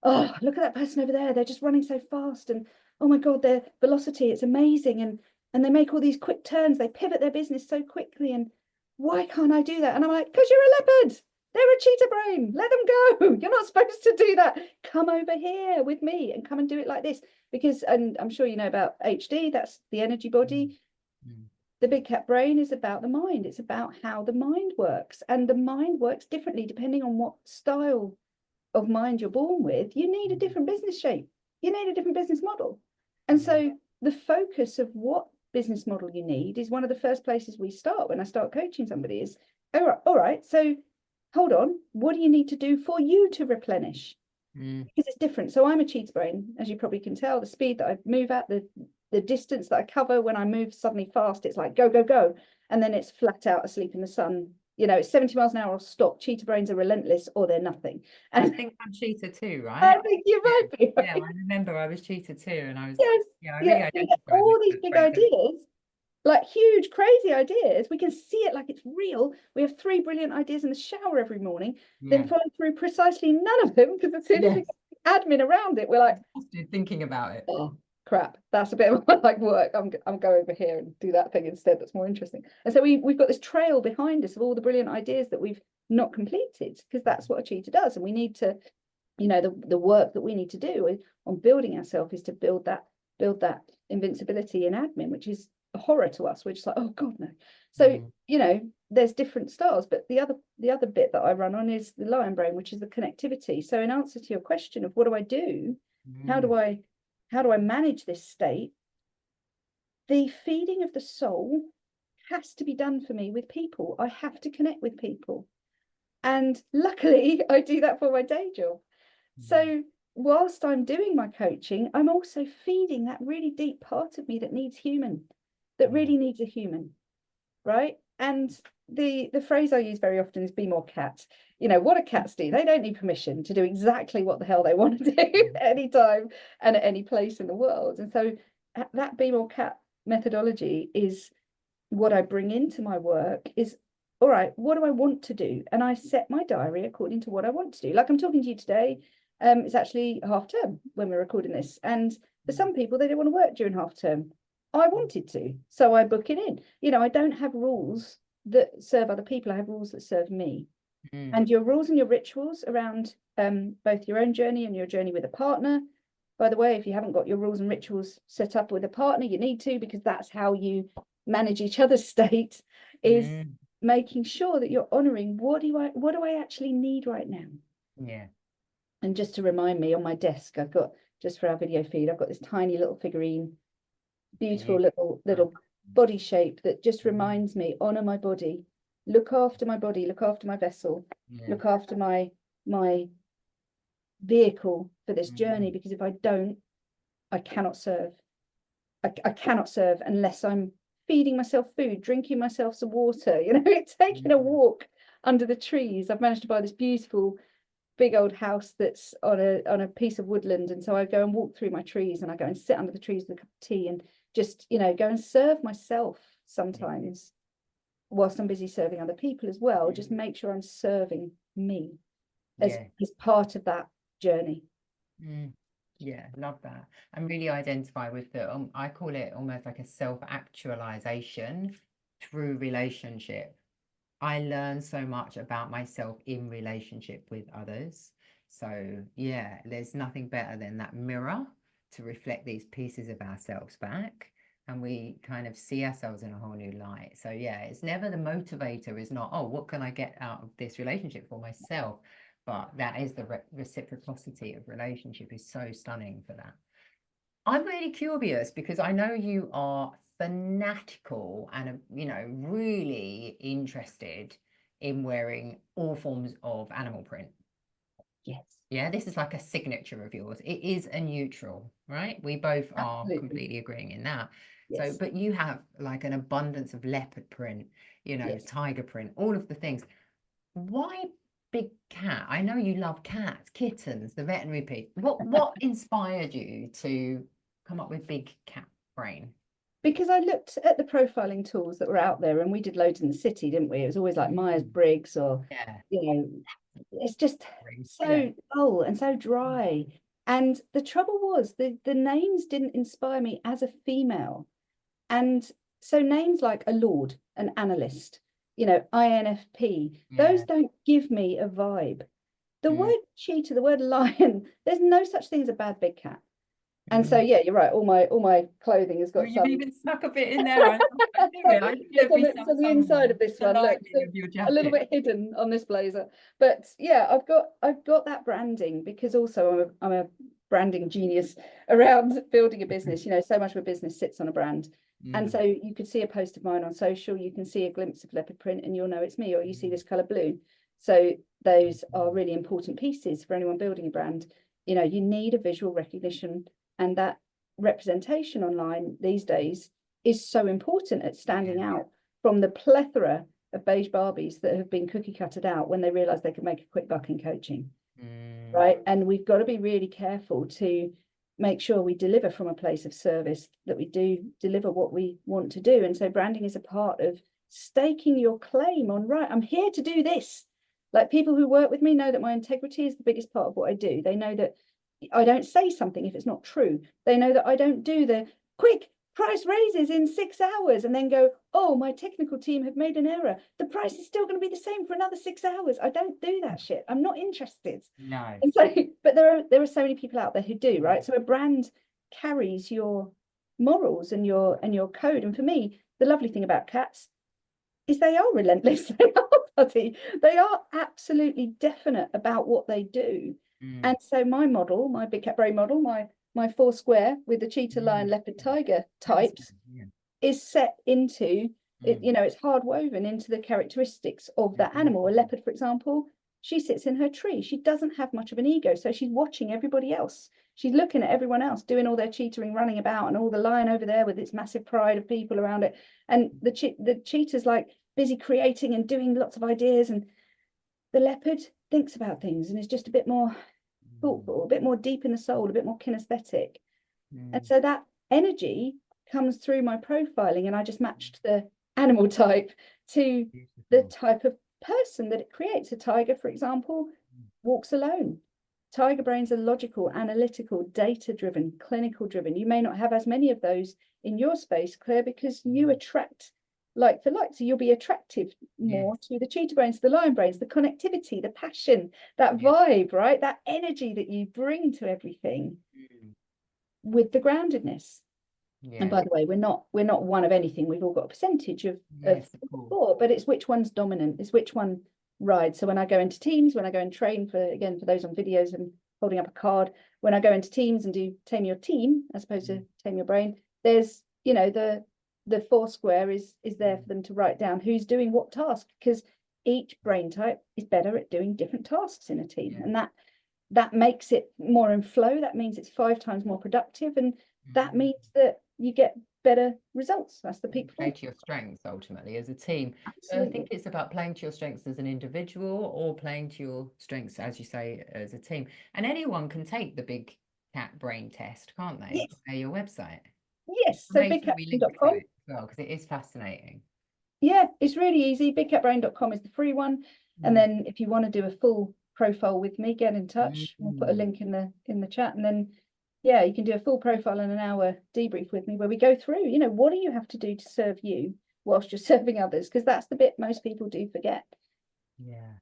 oh, look at that person over there. They're just running so fast. And oh my God, their velocity, it's amazing. And they make all these quick turns. They pivot their business so quickly. And why can't I do that? And I'm like, because you're a leopard. They're a cheetah brain. Let them go. You're not supposed to do that. Come over here with me and come and do it like this. Because, and I'm sure you know about HD, that's the energy body. The Big Cat Brain is about the mind. It's about how the mind works. And the mind works differently depending on what style of mind you're born with. You need a different business shape. You need a different business model. And so the focus of what business model you need is one of the first places we start when I start coaching somebody is, all right, so hold on, what do you need to do for you to replenish? Because it's different. So I'm a cheetah brain, as you probably can tell. The speed that I move at, the distance that I cover, when I move suddenly fast, it's like go, go, go. And then it's flat out asleep in the sun. You know, it's 70 miles an hour or stop. Cheetah brains are relentless or they're nothing. And I think I'm cheetah too, right? I think you might be. Right? Yeah, I remember I was cheetah too, and I was I really identified all with these big ideas, like huge, crazy ideas. We can see it like it's real. We have 3 brilliant ideas in the shower every morning, then follow through precisely none of them, because as soon as we get admin around it, we're like thinking about it. Oh crap, that's a bit of like work. I'm go over here and do that thing instead. That's more interesting. And so we've got this trail behind us of all the brilliant ideas that we've not completed, because that's what a cheetah does. And we need to, you know, the work that we need to do on building ourselves is to build that invincibility in admin, which is a horror to us. We're just like, oh God, no. So you know, there's different styles, but the other bit that I run on is the lion brain, which is the connectivity. So in answer to your question of what do I do, how do I manage this state, the feeding of the soul has to be done for me with people. I have to connect with people, and luckily I do that for my day job. So whilst I'm doing my coaching, I'm also feeding that really deep part of me that needs human, that really needs a human, right? And the phrase I use very often is be more cat. You know, what do cats do? They don't need permission to do exactly what the hell they want to do anytime and at any place in the world. And so that be more cat methodology is what I bring into my work is, all right, what do I want to do? And I set my diary according to what I want to do. Like I'm talking to you today, it's actually half term when we're recording this. And for some people, they don't want to work during half term. I wanted to, so I book it in. You know, I don't have rules that serve other people. I have rules that serve me. And your rules and your rituals around both your own journey and your journey with a partner. By the way, if you haven't got your rules and rituals set up with a partner, you need to, because that's how you manage each other's state, is making sure that you're honoring what do I actually need right now. And just to remind me, on my desk, I've got, just for our video feed, I've got this tiny little figurine, beautiful little body shape that just reminds me, honor my body, look after my body, look after my vessel, look after my vehicle for this journey, because if I don't, I cannot serve. I cannot serve unless I'm feeding myself food, drinking myself some water, you know, taking a walk. under the trees. I've managed to buy this beautiful big old house that's on a piece of woodland, and so I go and walk through my trees, and I go and sit under the trees with a cup of tea, and just, you know, go and serve myself sometimes whilst I'm busy serving other people as well. Just make sure I'm serving me as part of that journey. Yeah, love that. And really identify with the I call it almost like a self-actualization through relationship. I learn so much about myself in relationship with others. So yeah, there's nothing better than that mirror to reflect these pieces of ourselves back, and we kind of see ourselves in a whole new light. So yeah, it's never the motivator is not, oh, what can I get out of this relationship for myself? But that is the reciprocity of relationship is so stunning for that. I'm really curious because I know you are fanatical and, you know, really interested in wearing all forms of animal print. Yes. Yeah, this is like a signature of yours. It is a neutral, right? We both are completely agreeing in that. Yes. So, but you have like an abundance of leopard print, you know, tiger print, all of the things. Why big cat? I know you love cats, kittens, the veterinary piece. What inspired you to come up with big cat brain? Because I looked at the profiling tools that were out there, and we did loads in the city, didn't we? It was always like Myers-Briggs or, you know, it's just so dull and so dry. And the trouble was the names didn't inspire me as a female. And so names like a lord, an analyst, you know, INFP, those don't give me a vibe. The word cheetah, the word lion, there's no such thing as a bad big cat. And so, yeah, you're right. All my clothing has got You've even stuck a bit in there. It's on the inside of this one. Look, a little bit hidden on this blazer. But yeah, I've got that branding because also I'm a branding genius around building a business. You know, so much of a business sits on a brand. And so you could see a post of mine on social, you can see a glimpse of leopard print, and you'll know it's me, or you see this color blue. So those are really important pieces for anyone building a brand. You know, you need a visual recognition. And that representation online these days is so important at standing out from the plethora of beige Barbies that have been cookie cutted out when they realize they can make a quick buck in coaching. Right. And we've got to be really careful to make sure we deliver from a place of service, that we do deliver what we want to do. And so branding is a part of staking your claim on, right, I'm here to do this. Like, people who work with me know that my integrity is the biggest part of what I do. They know that I don't say something if it's not true. They know that I don't do the quick price raises in 6 hours and then go, oh, my technical team have made an error. The price is still going to be the same for another 6 hours. I don't do that shit. I'm not interested. No. And so, but there are so many people out there who do, right? So a brand carries your morals and your code. And for me, the lovely thing about cats is they are relentless. They are absolutely definite about what they do. And so my model, my big cat brain model, my 4 square with the cheetah, lion, leopard, tiger types is set into it. You know, it's hard woven into the characteristics of that animal. A leopard, for example, she sits in her tree. She doesn't have much of an ego, so she's watching everybody else. She's looking at everyone else doing all their cheetahing, running about, and all the lion over there with its massive pride of people around it. And the cheetah's like busy creating and doing lots of ideas, and the leopard thinks about things and is just a bit more thoughtful, a bit more deep in the soul, a bit more kinesthetic. And so that energy comes through my profiling, and I just matched the animal type to the type of person that it creates. A tiger, for example, walks alone. Tiger brains are logical, analytical, data-driven, clinical-driven. You may not have as many of those in your space, Claire, because you attract like for like. So you'll be attractive more to the cheetah brains, the lion brains, the connectivity, the passion, that vibe, right? That energy that you bring to everything with the groundedness. And by the way, we're not one of anything. We've all got a percentage of four, but it's which one's dominant, it's which one rides. So when I go into teams, when I go and train, for those on videos and holding up a card, when I go into teams and do Tame Your Team as opposed to Tame Your Brain, there's, you know, the 4 square is there for them to write down who's doing what task, because each brain type is better at doing different tasks in a team. And that makes it more in flow. That means it's 5 times more productive, and that means that you get better results. That's the peak Play performance. to your strengths ultimately as a team. So I think Absolutely. it's about playing to your strengths as an individual or playing to your strengths, as you say, as a team. And anyone can take the Big Cat Brain test, can't they? Yes. Via your website. Yes. I'll So make sure we link to bigcatbrain.com. it as well, because it is fascinating. Yeah, it's really easy. Bigcatbrain.com is the free one. And then if you want to do a full profile with me, get in touch. We'll put a link in the chat. And then yeah, you can do a full profile and an hour debrief with me where we go through, you know, what do you have to do to serve you whilst you're serving others? Because that's the bit most people do forget. Yeah.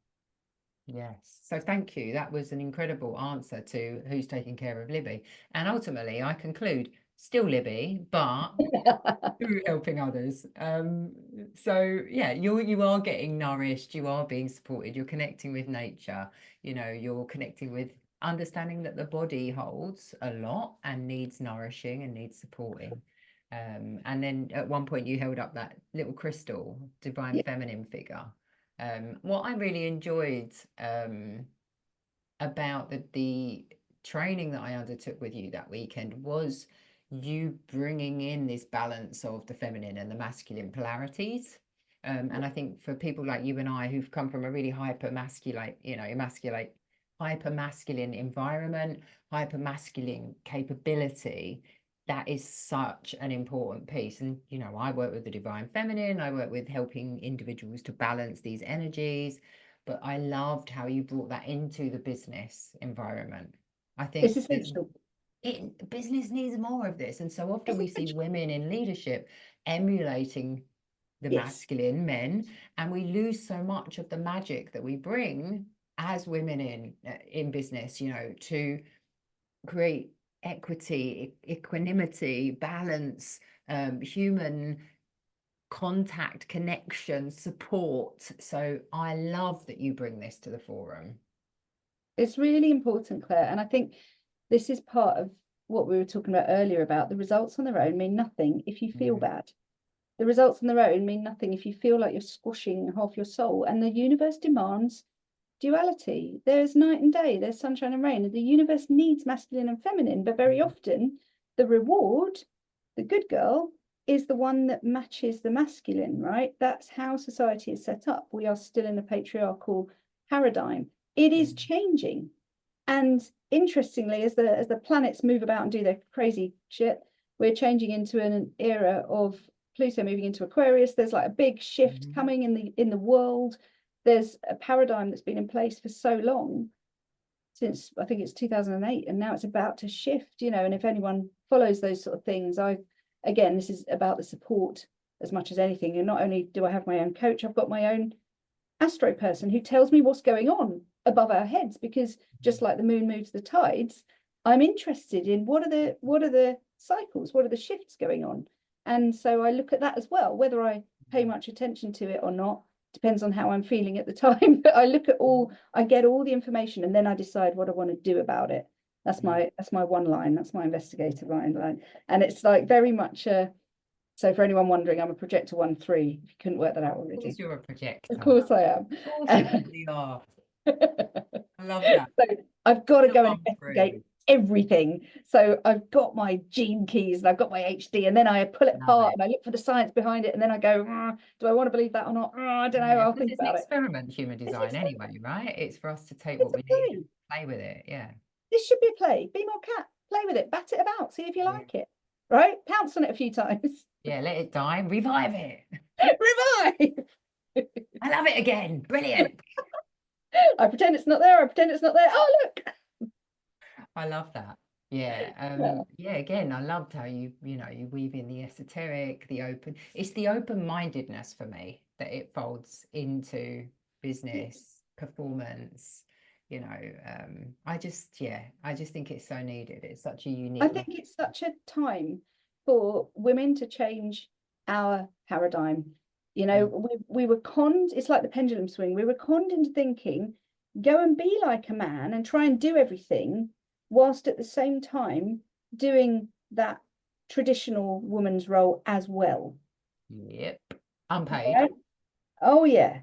Yes. So thank you. That was an incredible answer to who's taking care of Libby. And ultimately, I conclude still Libby, but through helping others. So yeah, you are getting nourished, you are being supported, you're connecting with nature, you know, you're connecting with understanding that the body holds a lot and needs nourishing and needs supporting. And then at one point you held up that little crystal, divine Yeah. feminine figure. What I really enjoyed about the training that I undertook with you that weekend was you bringing in this balance of the feminine and the masculine polarities. And I think for people like you and I who've come from a really hyper masculine environment, hyper masculine capability, that is such an important piece. And, you know, I work with the divine feminine, I work with helping individuals to balance these energies. But I loved how you brought that into the business environment. I It's think that essential. business needs more of this. And so often It's we see essential. women in leadership emulating the Yes. masculine men, and we lose so much of the magic that we bring as women in business, you know, to create equity, equanimity, balance, human contact, connection, support. So I love that you bring this to the forum. It's really important, Claire. And I think this is part of what we were talking about earlier about the results on their own mean nothing if you feel bad. The results on their own mean nothing if you feel like you're squashing half your soul. And the universe demands duality. There's night and day, there's sunshine and rain. And the universe needs masculine and feminine, but very often the reward, the good girl, is the one that matches the masculine, right? That's how society is set up. We are still in a patriarchal paradigm. It is changing. And interestingly, as the planets move about and do their crazy shit, we're changing into an era of Pluto moving into Aquarius. There's like a big shift coming in the world. There's a paradigm that's been in place for so long, since I think it's 2008, and now it's about to shift, you know. And if anyone follows those sort of things, again, this is about the support as much as anything. And not only do I have my own coach, I've got my own astro person who tells me what's going on above our heads, because just like the moon moves the tides, I'm interested in what are the cycles, what are the shifts going on. And so I look at that as well. Whether I pay much attention to it or not depends on how I'm feeling at the time. But I look at I get all the information, and then I decide what I want to do about it. That's my one line. That's my investigator line. And it's like very much so for anyone wondering, I'm a projector 1-3, if you couldn't work that out already. Of course you're a projector. Of course I am. Of course you really are. I love that. So I've got to The go and investigate everything. So I've got my gene keys and I've got my HD, and then I pull it apart and I look for the science behind it, and then I go, do I want to believe that or not? I don't know. I'll think it's an about it. experiment, human design anyway, right? It's for us to take what It's we a need play. and play with it. Yeah. This should be a play. Be more cat. Play with it. Bat it about. See if you like it. Right? Pounce on it a few times. Yeah, let it die. Revive it. Revive. I love it again. Brilliant. I pretend it's not there. I pretend it's not there. Oh, look. I love that. Yeah. Yeah, again, I loved how you weave in the esoteric, the open. It's the open-mindedness for me that it folds into business, performance, you know. I just think it's so needed. It's such a unique. I think it's such a time for women to change our paradigm. You know, we were conned. It's like the pendulum swing. We were conned into thinking, go and be like a man and try and do everything, whilst at the same time doing that traditional woman's role as well. Yep. Unpaid. Right? Oh yeah.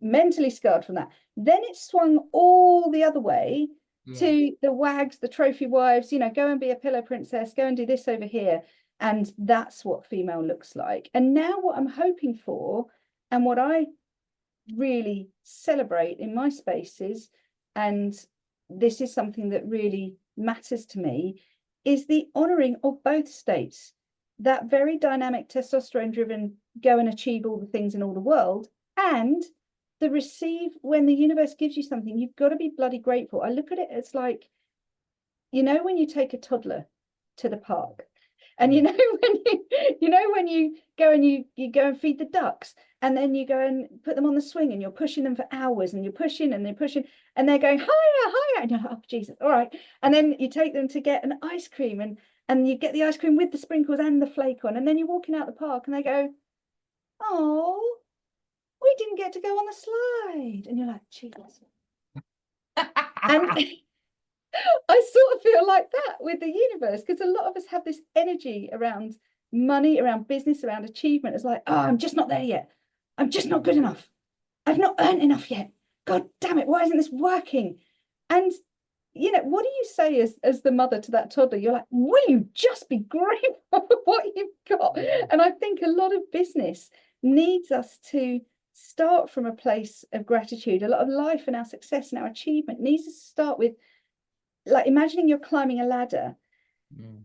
Mentally scarred from that. Then it swung all the other way to the wags, the trophy wives, you know, go and be a pillow princess, go and do this over here. And that's what female looks like. And now what I'm hoping for, and what I really celebrate in my spaces, and this is something that really matters to me, is the honoring of both states. That very dynamic, testosterone driven, go and achieve all the things in all the world, and the receive, when the universe gives you something, you've got to be bloody grateful. I look at it as like, you know, when you take a toddler to the park, and you know when you go and you go and feed the ducks, and then you go and put them on the swing, and you're pushing them for hours, and you're pushing and they're pushing, and they're going higher, higher, and you're like, oh Jesus, all right. And then you take them to get an ice cream, and you get the ice cream with the sprinkles and the flake on, and then you're walking out the park, and they go, oh, we didn't get to go on the slide, and you're like, Jesus. And I sort of feel like that with the universe, because a lot of us have this energy around money, around business, around achievement. It's like, oh, I'm just not there yet. I'm just not good enough. I've not earned enough yet. God damn it, why isn't this working? And, you know, what do you say as the mother to that toddler? You're like, will you just be grateful for what you've got? And I think a lot of business needs us to start from a place of gratitude. A lot of life and our success and our achievement needs us to start with, like, imagining you're climbing a ladder,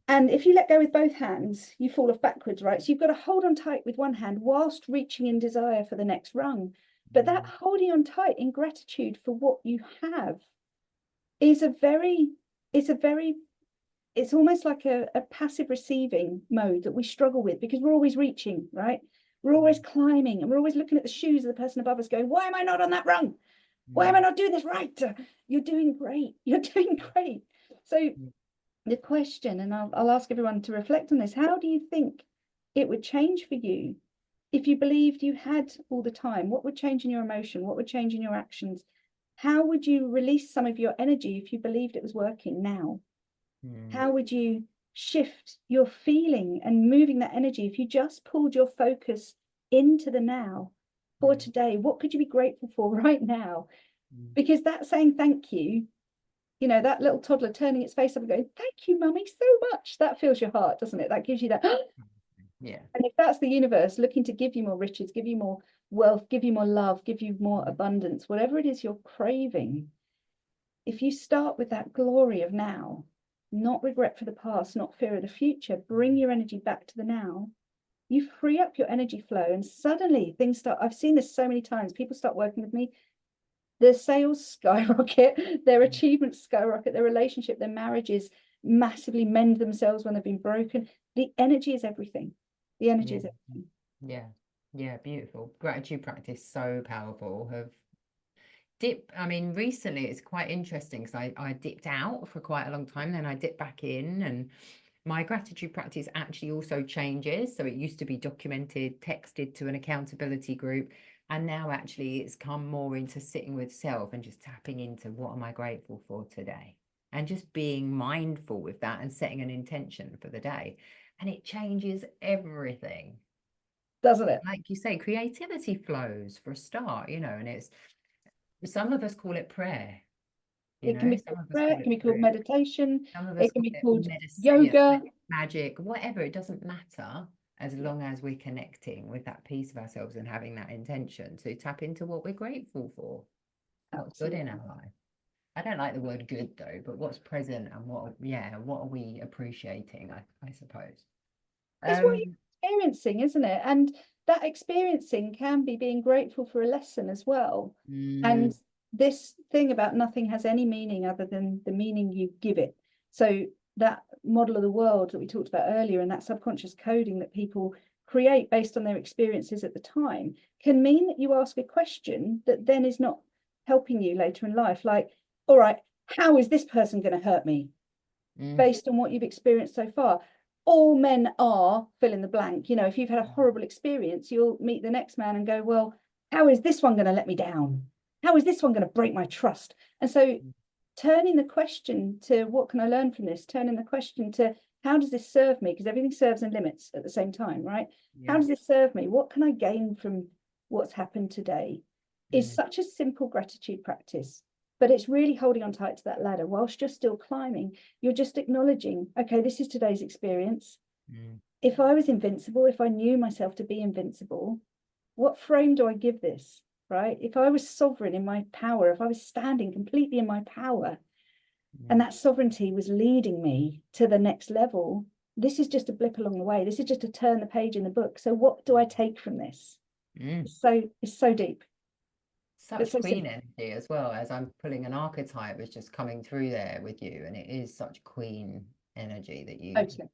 and if you let go with both hands, you fall off backwards, right? So you've got to hold on tight with one hand whilst reaching in desire for the next rung. But that holding on tight in gratitude for what you have is it's almost like a passive receiving mode that we struggle with, because we're always reaching, right? We're always climbing, and we're always looking at the shoes of the person above us going, why am I not on that rung? Why am I not doing this right? You're doing great. You're doing great. So the question, and I'll ask everyone to reflect on this, how do you think it would change for you if you believed you had all the time? What would change in your emotion? What would change in your actions? How would you release some of your energy if you believed it was working now? How would you shift your feeling and moving that energy if you just pulled your focus into the now for today? What could you be grateful for right now? Because that saying thank you, you know, that little toddler turning its face up and going, thank you, mummy, so much. That fills your heart, doesn't it? That gives you that. Yeah. And if that's the universe looking to give you more riches, give you more wealth, give you more love, give you more abundance, whatever it is you're craving, if you start with that glory of now, not regret for the past, not fear of the future, bring your energy back to the now, you free up your energy flow, and suddenly things start. I've seen this so many times. People start working with me, their sales skyrocket, their achievements skyrocket, their relationship, their marriages massively mend themselves when they've been broken. The energy is everything. The energy is everything. Yeah, beautiful. Gratitude practice, so powerful. I mean, recently it's quite interesting because I dipped out for quite a long time, then I dipped back in, and my gratitude practice actually also changes. So it used to be documented, texted to an accountability group, and now actually it's come more into sitting with self and just tapping into what am I grateful for today, and just being mindful with that and setting an intention for the day. And it changes everything, doesn't it? Like you say, creativity flows for a start, you know, and it's, some of us call it prayer. It can be called prayer, it can be called meditation, Some of us it can call be it called medicine, yoga, magic, whatever. It doesn't matter as long as we're connecting with that piece of ourselves and having that intention to tap into what we're grateful for, what's good in our life. I don't like the word good though, but what's present and what are we appreciating, I suppose. It's what you're experiencing, isn't it? And that experiencing can be being grateful for a lesson as well. And this thing about nothing has any meaning other than the meaning you give it. So that model of the world that we talked about earlier, and that subconscious coding that people create based on their experiences at the time, can mean that you ask a question that then is not helping you later in life. Like, all right, how is this person going to hurt me? Based on what you've experienced so far. All men are fill in the blank. You know, if you've had a horrible experience, you'll meet the next man and go, well, how is this one going to let me down? How is this one going to break my trust? And so turning the question to what can I learn from this? Turning the question to how does this serve me? Because everything serves and limits at the same time, right? How does this serve me? What can I gain from what's happened today? Is such a simple gratitude practice. But it's really holding on tight to that ladder whilst you're still climbing. You're just acknowledging, okay, this is today's experience. If I was invincible, if I knew myself to be invincible, what frame do I give this, right? If I was sovereign in my power, if I was standing completely in my power, and that sovereignty was leading me to the next level, this is just a blip along the way. This is just a turn the page in the book. So what do I take from this? It's so deep. Such queen energy as well. As I'm pulling an archetype, is just coming through there with you, and it is such queen energy that you Totally.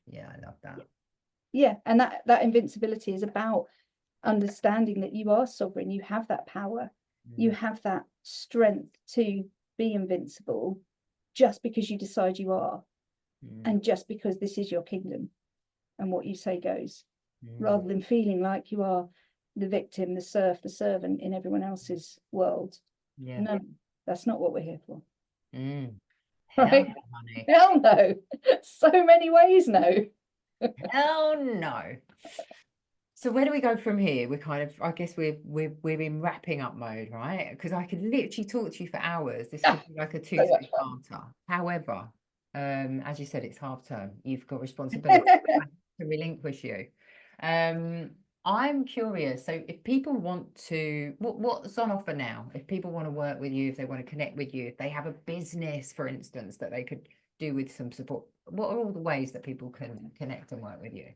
Yeah, I love that. Yeah, and that invincibility is about understanding that you are sovereign, you have that power, you have that strength to be invincible just because you decide you are, and just because this is your kingdom and what you say goes, rather than feeling like you are the victim, the serf, the servant in everyone else's world. No, that's not what we're here for. Hell Right? no, honey. Hell no. So many ways no. Hell no. So where do we go from here? We're kind of, I guess we're in wrapping up mode, right? Because I could literally talk to you for hours. This could be like a two-three-parter. However, as you said, it's half term. You've got responsibility to relinquish you. I'm curious. So if people want to, what's on offer now? If people want to work with you, if they want to connect with you, if they have a business, for instance, that they could do with some support, what are all the ways that people can connect and work with you?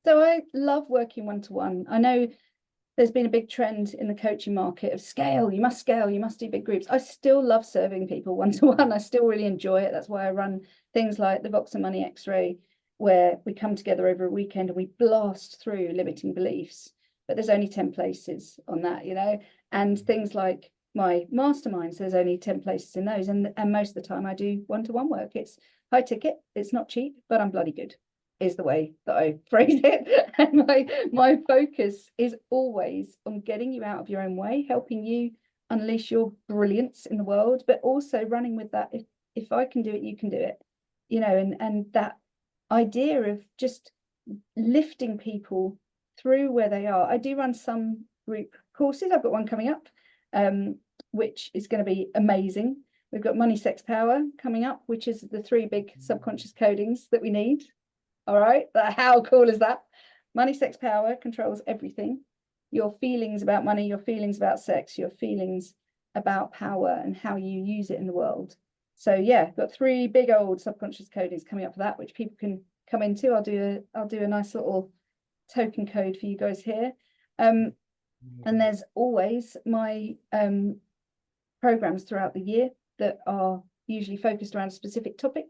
So I love working one-to-one. I know there's been a big trend in the coaching market of scale, you must do big groups. I still love serving people one-to-one. I still really enjoy it. That's why I run things like the Vox and Money X-ray, where we come together over a weekend and we blast through limiting beliefs. But there's only 10 places on that, you know, and things like my masterminds, there's only 10 places in those. And most of the time I do one-to-one work. It's high ticket, it's not cheap, but I'm bloody good, is the way that I phrase it. And my focus is always on getting you out of your own way, helping you unleash your brilliance in the world, but also running with that. If I can do it, you can do it, you know, and that idea of just lifting people through where they are. I do run some group courses. I've got one coming up, which is going to be amazing. We've got Money, Sex, Power coming up, which is the 3 big subconscious codings that we need. All right, how cool is that? Money, sex, power controls everything. Your feelings about money, your feelings about sex, your feelings about power, and how you use it in the world. So yeah, got 3 big old subconscious codings coming up for that, which people can come into. I'll do a nice little token code for you guys here. And there's always my programs throughout the year that are usually focused around a specific topic.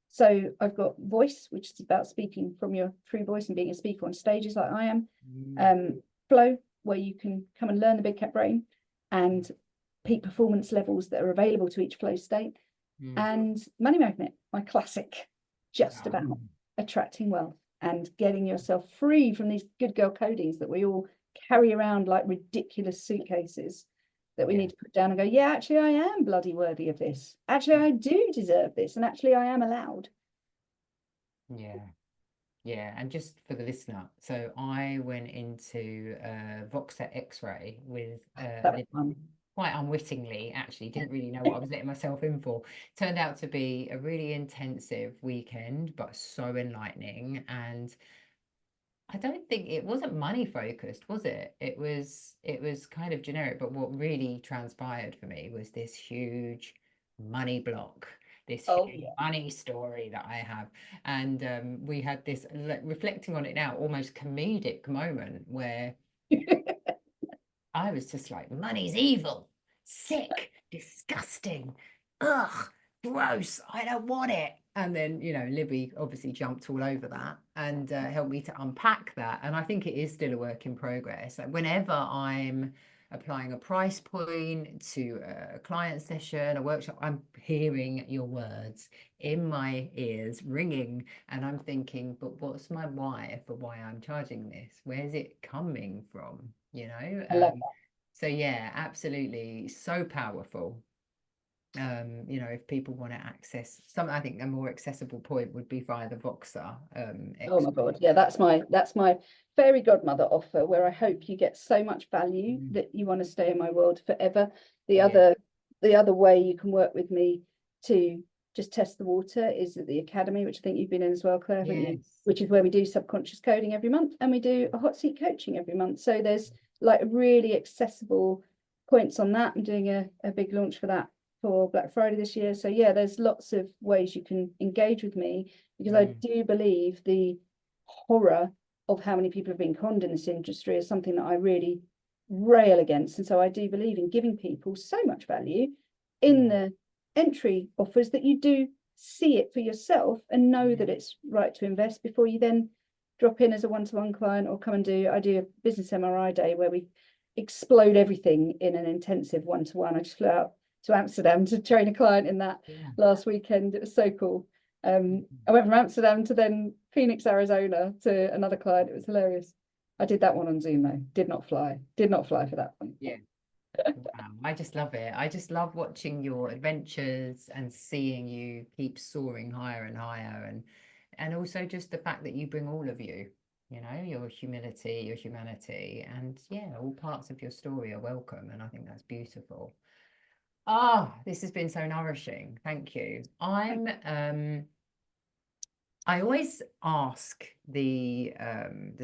So I've got Voice, which is about speaking from your true voice and being a speaker on stages like I am. Flow, where you can come and learn the Big Cat Brain and peak performance levels that are available to each flow state. And Money Magnet, my classic, just about attracting wealth and getting yourself free from these good girl codings that we all carry around like ridiculous suitcases that we need to put down and go, yeah, actually, I am bloody worthy of this. Actually, I do deserve this. And actually, I am allowed. Yeah. And just for the listener, so I went into Voxer X-ray with quite unwittingly, actually, didn't really know what I was letting myself in for. Turned out to be a really intensive weekend, but so enlightening. And I don't think it wasn't money focused, was it? It was kind of generic, but what really transpired for me was this huge money block, this huge money story that I have. And we had this, reflecting on it now, almost comedic moment where I was just like, money's evil, sick, disgusting, ugh, gross, I don't want it. And then, you know, Libby obviously jumped all over that and helped me to unpack that. And I think it is still a work in progress. Like whenever I'm applying a price point to a client session, a workshop, I'm hearing your words in my ears ringing, and I'm thinking, but what's my why for why I'm charging this? Where's it coming from? You know? I love that. So yeah, absolutely, so powerful. You know, if people want to access some, I think a more accessible point would be via the Voxer. Oh my God, yeah, that's my fairy godmother offer, where I hope you get so much value that you want to stay in my world forever. The other way you can work with me to just test the water, is at the Academy, which I think you've been in as well, Claire, haven't you? Yes. Which is where we do subconscious coding every month, and we do a hot seat coaching every month. So there's like really accessible points on that. I'm doing a big launch for that for Black Friday this year. So yeah, there's lots of ways you can engage with me, because I do believe the horror of how many people have been conned in this industry is something that I really rail against. And so I do believe in giving people so much value in the entry offers that you do see it for yourself and know that it's right to invest before you then drop in as a one-to-one client, or come and I do a business MRI day where we explode everything in an intensive one-to-one. I just flew out to Amsterdam to train a client in that last weekend. It was so cool. I went from Amsterdam to then Phoenix, Arizona to another client. It was hilarious. I did that one on Zoom though. Did not fly for that one. Yeah. Wow, I just love it. I just love watching your adventures and seeing you keep soaring higher and higher, and also just the fact that you bring all of you, you know, your humility, your humanity, and yeah, all parts of your story are welcome, and I think that's beautiful. This has been so nourishing. Thank you. I always ask the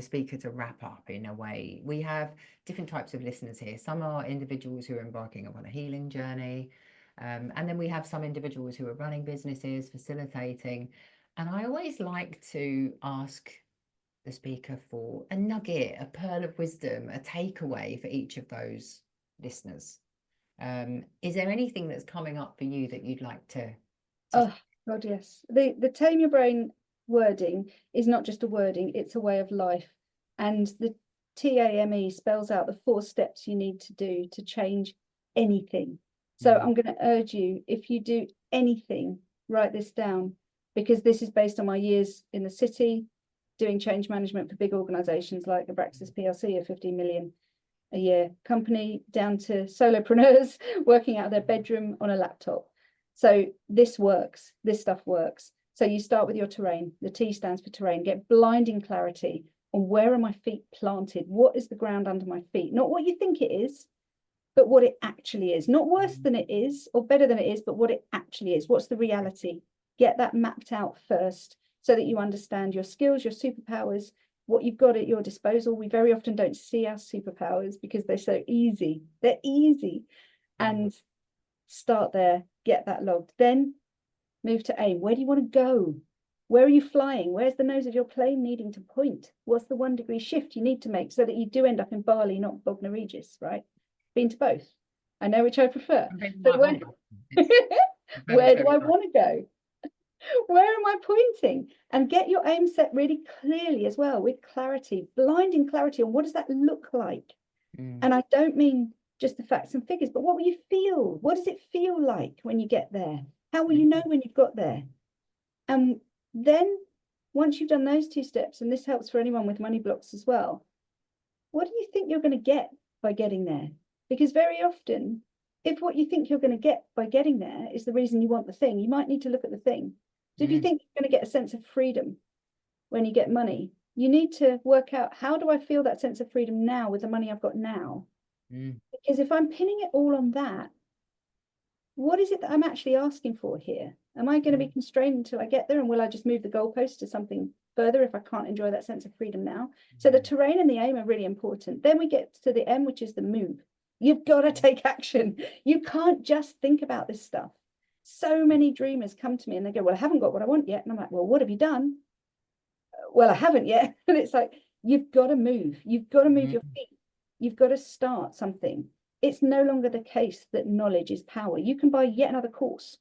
speaker to wrap up in a way. We have different types of listeners here. Some are individuals who are embarking upon a healing journey. And then we have some individuals who are running businesses, facilitating. And I always like to ask the speaker for a nugget, a pearl of wisdom, a takeaway for each of those listeners. Is there anything that's coming up for you that you'd like to? Oh God, yes. The Tame Your Brain wording is not just a wording, it's a way of life. And the TAME spells out the 4 steps you need to do to change anything. So I'm going to urge you, if you do anything, write this down, because this is based on my years in the city, doing change management for big organizations like Abraxas PLC, a 15 million a year company, down to solopreneurs working out of their bedroom on a laptop. So this works, this stuff works. So you start with your terrain. The T stands for terrain. Get blinding clarity on where are my feet planted? What is the ground under my feet? Not what you think it is, but what it actually is. Not worse than it is or better than it is, but what it actually is. What's the reality? Get that mapped out first so that you understand your skills, your superpowers, what you've got at your disposal. We very often don't see our superpowers because they're so easy. They're easy. And start there, get that logged. Then move to aim. Where do you want to go? Where are you flying? Where's the nose of your plane needing to point? What's the 1 degree shift you need to make so that you do end up in Bali, not Bognor Regis, right? Been to both. I know which I prefer. But where do I want to go? Where am I pointing? And get your aim set really clearly as well, with clarity, blinding clarity on what does that look like? And I don't mean just the facts and figures, but what will you feel? What does it feel like when you get there? How will you know when you've got there? And then once you've done those 2 steps, and this helps for anyone with money blocks as well, what do you think you're going to get by getting there? Because very often, if what you think you're going to get by getting there is the reason you want the thing, you might need to look at the thing. So if you think you're going to get a sense of freedom when you get money, you need to work out, how do I feel that sense of freedom now with the money I've got now? Because if I'm pinning it all on that, what is it that I'm actually asking for here? Am I going to be constrained until I get there? And will I just move the goalpost to something further if I can't enjoy that sense of freedom now? So the terrain and the aim are really important. Then we get to the M, which is the move. You've got to take action. You can't just think about this stuff. So many dreamers come to me and they go, well, I haven't got what I want yet. And I'm like, well, what have you done? Well, I haven't yet. And it's like, you've got to move. You've got to move your feet. You've got to start something. It's no longer the case that knowledge is power. You can buy yet another course,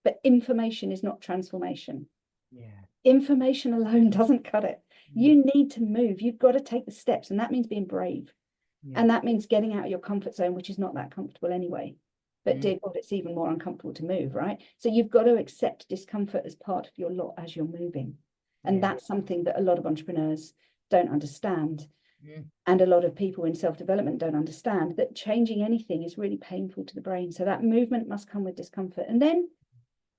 but information is not transformation. Information alone doesn't cut it. You need to move. You've got to take the steps, and that means being brave. And that means getting out of your comfort zone, which is not that comfortable anyway. But dear God, it's even more uncomfortable to move, right? So you've got to accept discomfort as part of your lot as you're moving. And that's something that a lot of entrepreneurs don't understand. And a lot of people in self-development don't understand, that changing anything is really painful to the brain. So that movement must come with discomfort. And then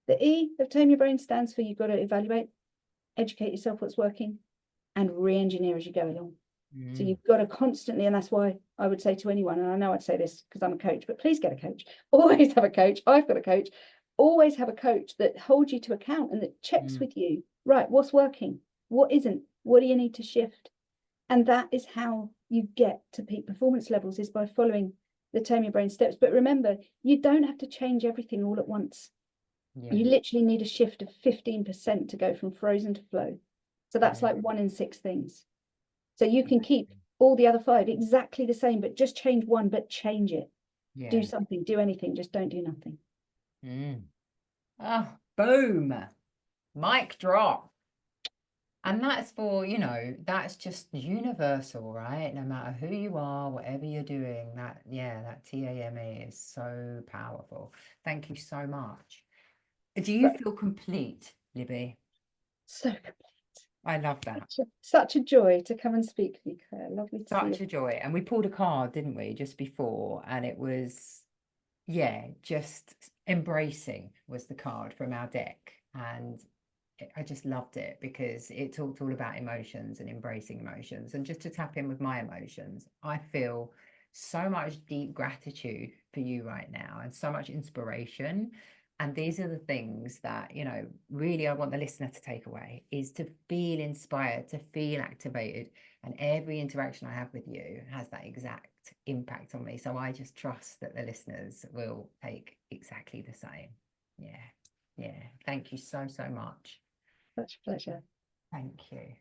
the E of Tame Your Brain stands for, you've got to evaluate, educate yourself what's working, and re-engineer as you go along. So you've got to constantly, and that's why I would say to anyone, and I know I'd say this because I'm a coach, but please get a coach. Always have a coach. I've got a coach. always have a coach that holds you to account and that checks with you, right, what's working, what isn't, what do you need to shift? And that is how you get to peak performance levels, is by following the Tame Your Brain steps. But remember, you don't have to change everything all at once. You literally need a shift of 15% to go from frozen to flow. So that's like 1 in 6 things. So you can keep all the other 5 exactly the same, but just change one, but change it. Do something, do anything, just don't do nothing. Oh, boom. Mic drop. And that's for, you know, that's just universal, right? No matter who you are, whatever you're doing, that TAME is so powerful. Thank you so much. Do you feel complete, Libby? So complete. I love that. Such a joy to come and speak with you, Claire. Lovely to see you. Such a joy. And we pulled a card, didn't we, just before? And it was, just embracing was the card from our deck. And I just loved it because it talked all about emotions and embracing emotions. And just to tap in with my emotions, I feel so much deep gratitude for you right now and so much inspiration. And these are the things that, you know, really I want the listener to take away, is to feel inspired, to feel activated. And every interaction I have with you has that exact impact on me. So I just trust that the listeners will take exactly the same. Yeah. Thank you so, so much. Such a pleasure. Thank you.